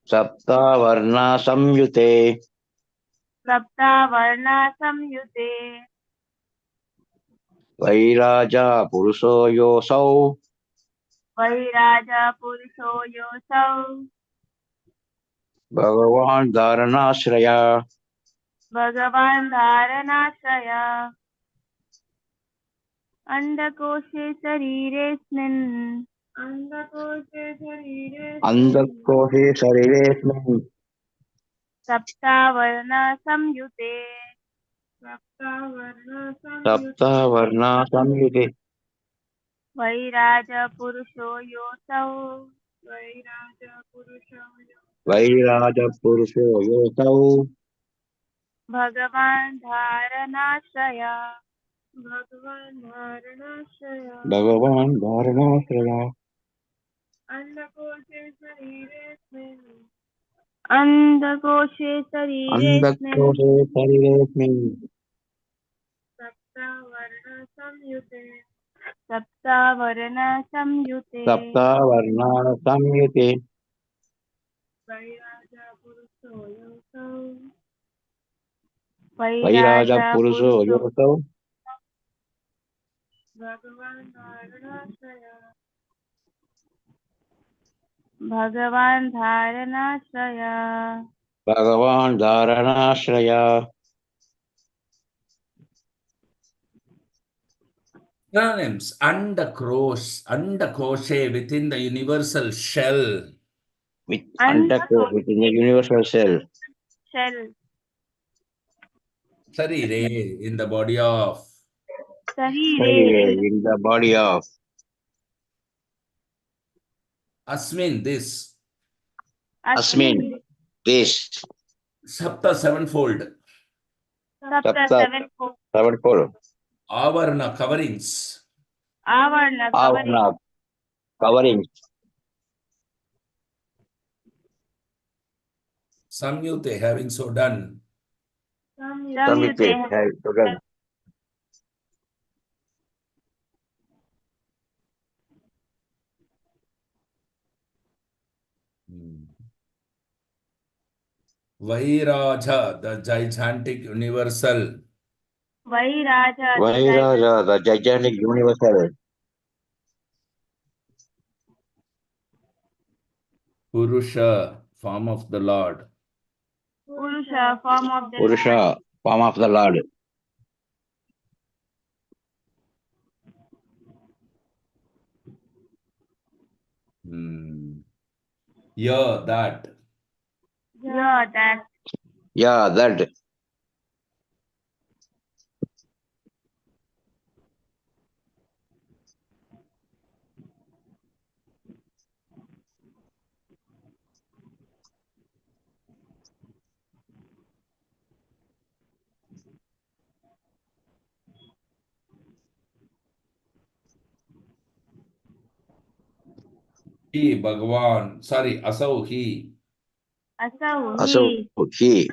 Speaker 3: Saptavarna Samyute. Vairaja Purusho Yosau. Bhagavan Dharanasraya. Andakoshe Shariresmin. Saptavarna Samyute. Vairaja Purusho Yosau. Bhagavan Dharanasraya. Andakoshe Shariresmin. Saptavarna Samyute. Vairaja Purusho Yosau. Bhagavan Dharanasraya.
Speaker 2: Synonyms: Andakoshe within the universal shell.
Speaker 3: With Andakoshe within the universal cell.
Speaker 2: Sarire in the body of.
Speaker 3: In the body of.
Speaker 2: Asmin this.
Speaker 3: Asmin. This.
Speaker 2: Sapta sevenfold.
Speaker 3: Sapta sevenfold.
Speaker 2: Avarna coverings.
Speaker 3: Avarna coverings.
Speaker 2: Samyute having so done.
Speaker 3: Samyute have begun.
Speaker 2: Vairaja, the gigantic universal.
Speaker 3: Vairaja, the gigantic universal.
Speaker 2: Purusha, form of the Lord.
Speaker 3: Purusha, form of the Lord.
Speaker 2: Yeah, that.
Speaker 3: Yeah, that.
Speaker 2: He, Bhagavan. Sorry, Asau, he.
Speaker 3: So he.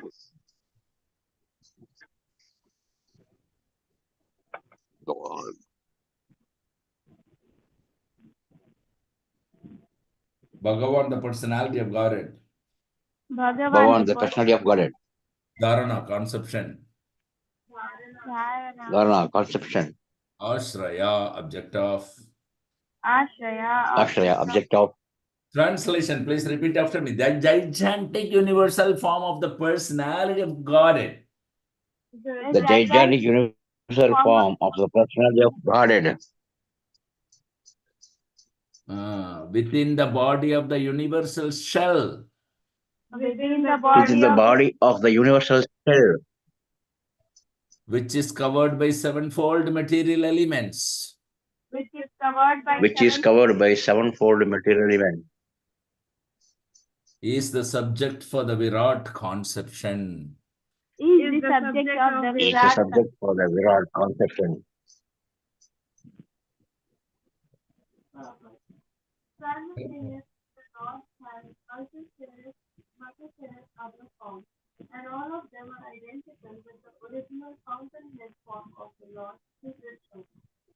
Speaker 2: Bhagavan, the personality of Godhead.
Speaker 3: Bhavan, the personality of Godhead.
Speaker 2: Dharana, conception.
Speaker 3: Dharana, conception.
Speaker 2: Ashraya, object of.
Speaker 3: Ashraya, object of.
Speaker 2: Translation, please repeat after me. The gigantic universal form of the personality of Godhead.
Speaker 3: The gigantic universal form of the personality of Godhead
Speaker 2: Within the body of the universal shell,
Speaker 5: within the
Speaker 3: within the body of the universal cell,
Speaker 2: which is covered by sevenfold material elements,
Speaker 5: which is covered by
Speaker 3: sevenfold material event,
Speaker 2: is the subject for the Virat conception.
Speaker 5: is the subject of the
Speaker 3: is the
Speaker 5: Virat
Speaker 3: subject for the Virat conception.
Speaker 5: Simultaneously, the Lord has multi-spirit other forms, and all of them are identical with the original fountainhead form of the Lord, Sri Krishna.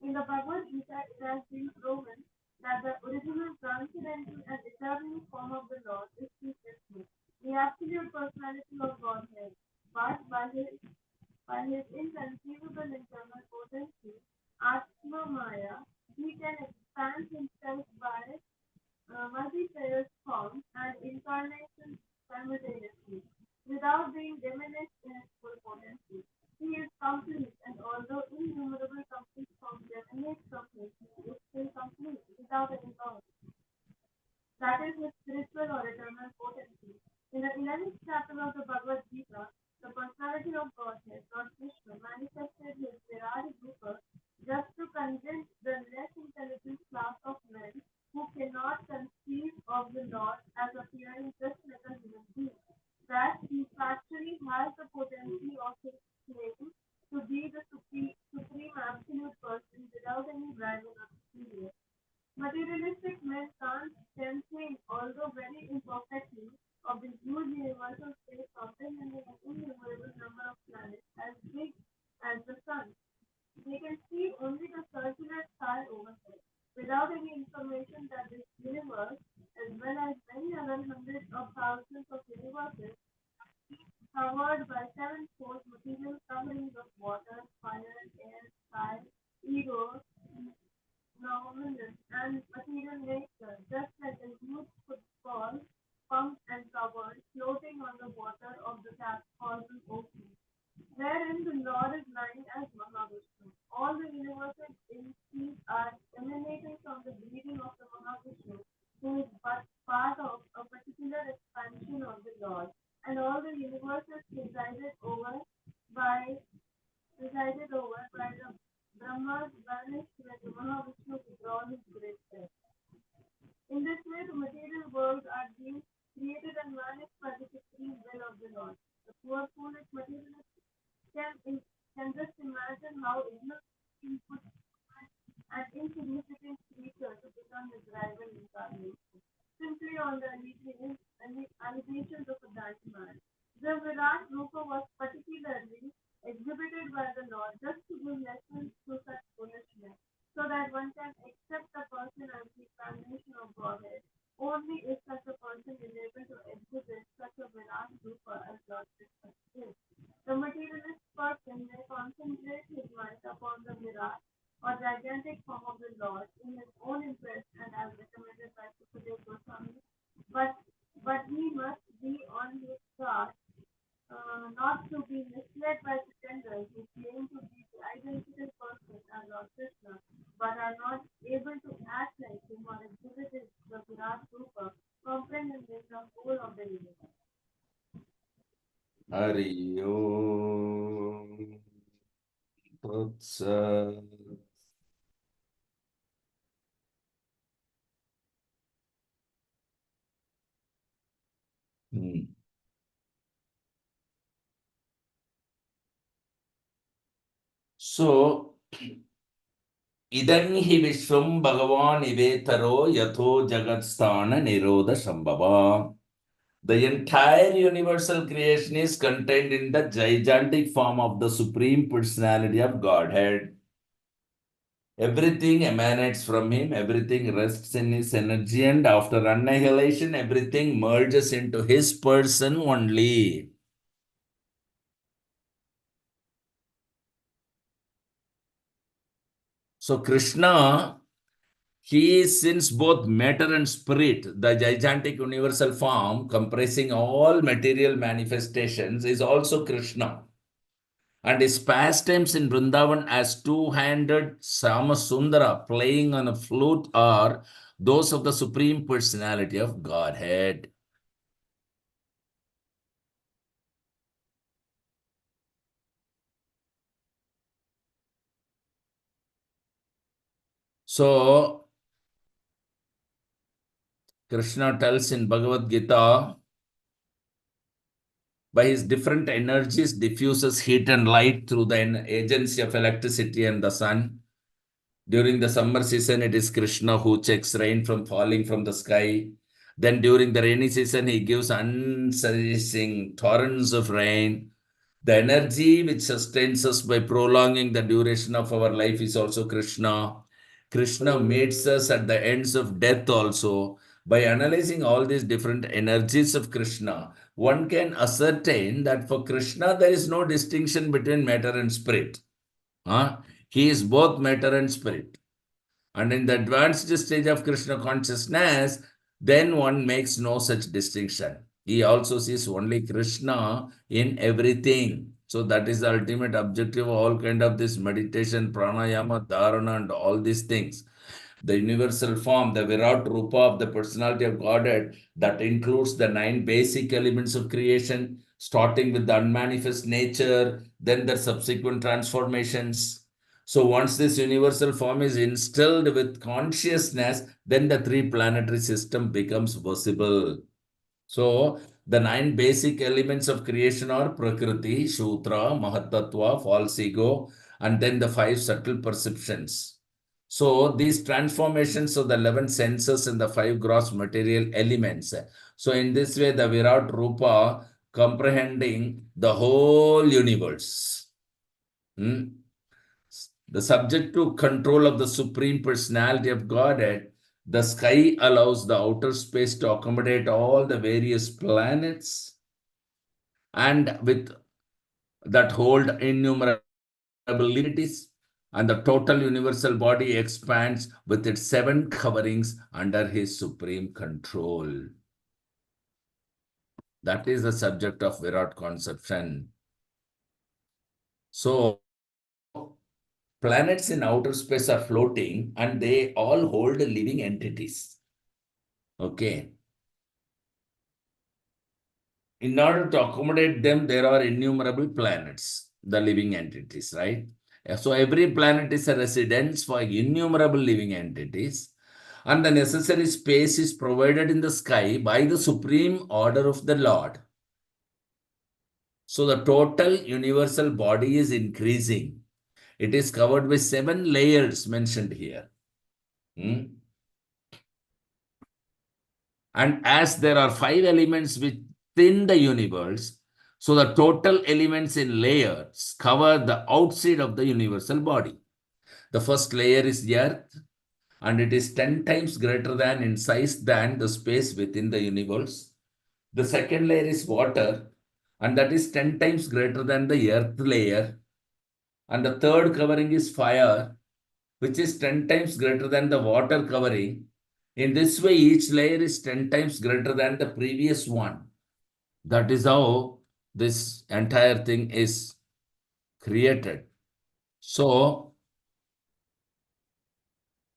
Speaker 5: In the Bhagavad Gita, it has been proven that the original transcendental and eternal form of the Lord is Sri Krishna, the absolute personality of Godhead. But by his inconceivable internal potency, Atma Maya, he can expand himself by multifarious forms and incarnations simultaneously, without being diminished in his full potency. He is complete, and although innumerable complete forms emanate from him, he is still complete, without any cause. That is his spiritual or eternal potency. In the 11th chapter of the Bhagavad Gita, the personality of Godhead, Lord Krishna, manifested his Virari Rupa just to convince the less intelligent class of men who cannot conceive of the Lord as appearing just like a human being, that he actually has the potency of his claim to be the supreme absolute person without any rival or superior. Materialistic men can't think, although very imperfectly, of the huge universal space comprehending an innumerable number of planets as big as the sun. They can see only the circular sky overhead, without any information that this universe, as well as many other hundreds of thousands of universes, covered by sevenfold material coverings of water, fire, air, sky, ego, nominal, and material nature, just like a huge football pumped and covered, floating on the water of the causal ocean, wherein the Lord is lying as Mahavishnu. All the universal instincts are emanating from the breathing of the Mahavishnu, who is but part of a particular expansion of the Lord, and all the universes presided over by the Brahmas vanished when the Mahavishnu withdraw his great breath. In this way, the material worlds are being created and managed by the supreme will of the Lord. The poor, foolish materialist can just imagine how ignorant he could an insignificant creature to become his rival incarnation, simply on the allegations of a dying man. The Virat Rupa was particularly exhibited by the Lord just to give lessons to such foolishness, so that one can accept a person as the incarnation of Godhead only if such a person is able to exhibit such a Virat Rupa as Lord Krishna is. The materialist person may concentrate his mind upon the Virat or gigantic form of the Lord in his own interest and as recommended by Sukadeva Goswami, but but he must be on his guard not to be misled by pretenders who claim to be the identical person as Lord Krishna, but are not able to act like him or exhibit the Virat Rupa, comprehending the whole of the universe.
Speaker 2: Hari Om. Tatsat. So, idam hi vishwam bhagavan ivetaro yatho jagatsthana nirodha sambhava. The entire universal creation is contained in the gigantic form of the Supreme Personality of Godhead. Everything emanates from him, everything rests in his energy, and after annihilation, everything merges into his person only. So Krishna, He is since both matter and spirit. The gigantic universal form comprising all material manifestations is also Krishna. And his pastimes in Vrindavan as two-handed Samasundara playing on a flute are those of the Supreme Personality of Godhead. So, Krishna tells in Bhagavad Gita, by his different energies diffuses heat and light through the agency of electricity and the sun. During the summer season, it is Krishna who checks rain from falling from the sky. Then during the rainy season, he gives unceasing torrents of rain. The energy which sustains us by prolonging the duration of our life is also Krishna. Krishna meets us at the ends of death also. By analyzing all these different energies of Krishna, one can ascertain that for Krishna, there is no distinction between matter and spirit. He is both matter and spirit. And in the advanced stage of Krishna consciousness, then one makes no such distinction. He also sees only Krishna in everything. So that is the ultimate objective of all kind of this meditation, pranayama, dharana, and all these things. The universal form, the Virat Rupa of the personality of Godhead, that includes the 9 basic elements of creation, starting with the unmanifest nature, then the subsequent transformations. So once this universal form is instilled with consciousness, then the 3 planetary system becomes visible. So the 9 basic elements of creation are Prakriti, Shutra, Mahatattva, false ego, and then the 5 subtle perceptions. So these transformations of the 11 senses and the 5 gross material elements. So in this way, the Virat Rupa comprehending the whole universe. The subject to control of the Supreme Personality of Godhead, the sky allows the outer space to accommodate all the various planets and with that hold innumerable entities, and the total universal body expands with its 7 coverings under his supreme control. That is the subject of Virat conception. So, planets in outer space are floating and they all hold living entities. Okay. In order to accommodate them, there are innumerable planets, the living entities, right? So every planet is a residence for innumerable living entities, and the necessary space is provided in the sky by the supreme order of the Lord. So the total universal body is increasing. It is covered with 7 layers mentioned here. And as there are 5 elements within the universe, so the total elements in layers cover the outside of the universal body. The first layer is the earth, and it is 10 times greater than in size than the space within the universe. The second layer is water, and that is 10 times greater than the earth layer. And the third covering is fire, which is 10 times greater than the water covering. In this way, each layer is 10 times greater than the previous one. That is how this entire thing is created. So,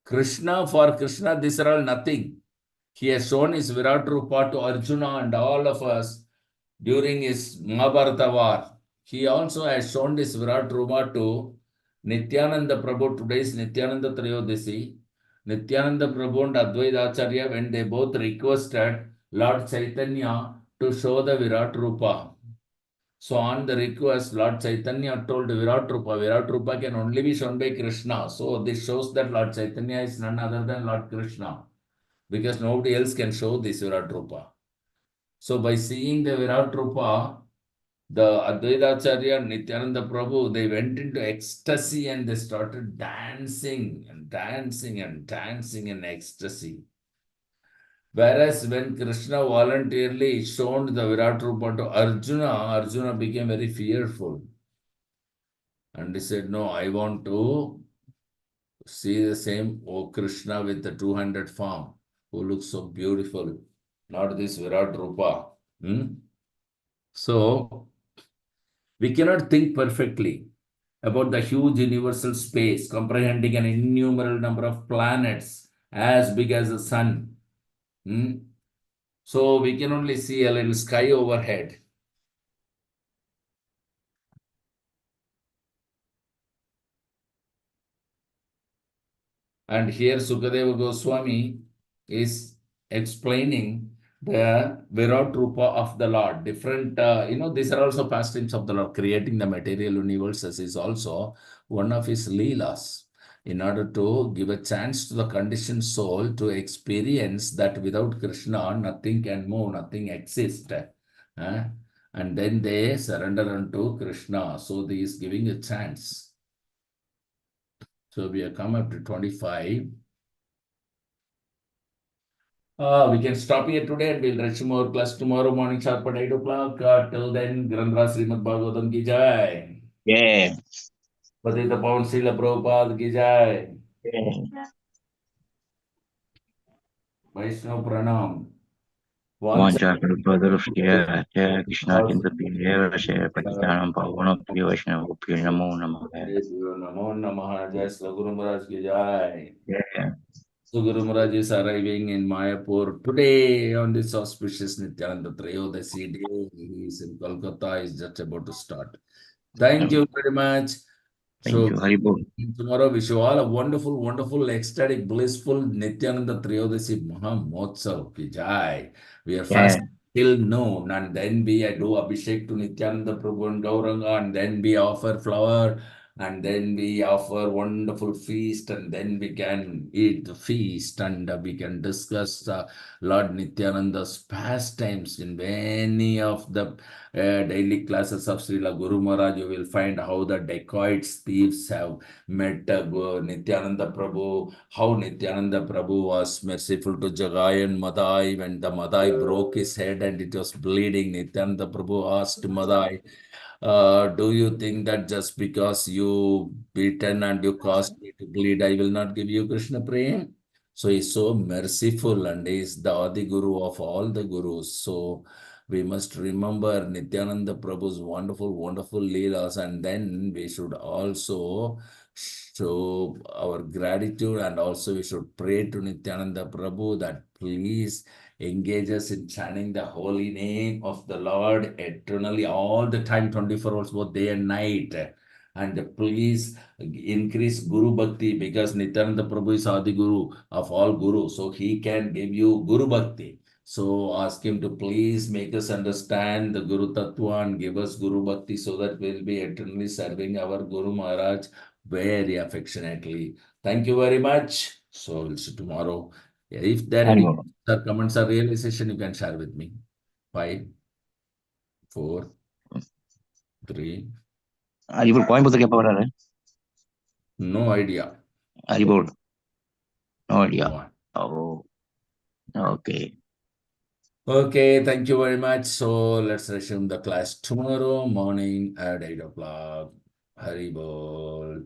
Speaker 2: for Krishna, these are all nothing. He has shown his Virat Rupa to Arjuna and all of us during his Mahabharata war. He also has shown this Virat Rupa to Nityananda Prabhu. Today is Nityananda Trayodasi. Nityananda Prabhu and Advaita Acharya, when they both requested Lord Chaitanya to show the Virat Rupa. So on the request, Lord Chaitanya told Virat Rupa can only be shown by Krishna. So this shows that Lord Chaitanya is none other than Lord Krishna, because nobody else can show this Virat Rupa. So by seeing the Virat Rupa, the Advaita Acharya and Nityananda Prabhu, they went into ecstasy and they started dancing and dancing and dancing in ecstasy. Whereas when Krishna voluntarily shown the Virat Rupa to Arjuna, Arjuna became very fearful. And he said, no, I want to See the same O Krishna with the 200 form, who looks so beautiful, not this Virat Rupa. So, we cannot think perfectly about the huge universal space, comprehending an innumerable number of planets as big as the sun. So, we can only see a little sky overhead. And here Sukadeva Goswami is explaining the Virat Rupa of the Lord. Different, these are also pastimes of the Lord. Creating the material universes is also one of his leelas, in order to give a chance to the conditioned soul to experience that without Krishna, nothing can move, nothing exists. And then they surrender unto Krishna. So he is giving a chance. So we have come up to 25. We can stop here today and we'll resume our class tomorrow morning sharp at 8 o'clock. Till then, Grandra Srimad Bhagavatam ki jai.
Speaker 3: Yeah.
Speaker 2: Patita Pawan Srila Prabhupada ki jai.
Speaker 3: Yeah.
Speaker 2: Vaishnav Pranam. Vancha
Speaker 3: Vanchakalpatarusya Jaya Krishna Chintapiya Patitanam Pavanapya Vaishnavapya Namo Namaha.
Speaker 2: Namo Namaha. Jai Sri Guru Maharaj ki jai.
Speaker 3: Yeah.
Speaker 2: So Guru Maharaj is arriving in Mayapur today on this auspicious Nityananda Trayodasi day. He is in Kolkata. He is just about to start. Thank you very much.
Speaker 3: Thank
Speaker 2: So,
Speaker 3: you. Haribol.
Speaker 2: tomorrow, wish you all a wonderful, wonderful, ecstatic, blissful Nityananda Triyodasi Maha Motsav ki jai. We are
Speaker 3: Yeah.
Speaker 2: fasting till noon, and then I do Abhishek to Nityananda Prabhu and Gauranga, and then we offer flower, and then we offer wonderful feast, and then we can eat the feast, and we can discuss Lord Nityananda's pastimes in many of the daily classes of Srila Guru Maharaj. You will find how the dacoits, thieves have met Nityananda Prabhu, how Nityananda Prabhu was merciful to Jagai and Madai when the Madai broke his head and it was bleeding. Nityananda Prabhu asked Madai, do you think that just because you beaten and you caused me to bleed, I will not give you Krishna Prem? So he's so merciful and he is the Adi Guru of all the Gurus. So we must remember Nityananda Prabhu's wonderful, wonderful Leelas, and then we should also show our gratitude, and also we should pray to Nityananda Prabhu that please engage us in chanting the holy name of the Lord eternally, all the time, 24 hours, both day and night. And please increase Guru Bhakti, because Nityananda Prabhu is Adi Guru of all Gurus, so he can give you Guru Bhakti. So ask him to please make us understand the Guru Tattva and give us Guru Bhakti, so that we'll be eternally serving our Guru Maharaj very affectionately. Thank you very much. So we'll see tomorrow. If there are any
Speaker 3: Haribol.
Speaker 2: comments or realization, you can share with me. 5, 4, 3.
Speaker 3: Haribol. Coimbatore क्या पढ़ रहा है?
Speaker 2: No idea.
Speaker 3: Haribol. No idea.
Speaker 2: No.
Speaker 3: Oh. Okay.
Speaker 2: Okay, thank you very much. So let's resume the class tomorrow morning at 8 o'clock. Hari Bol.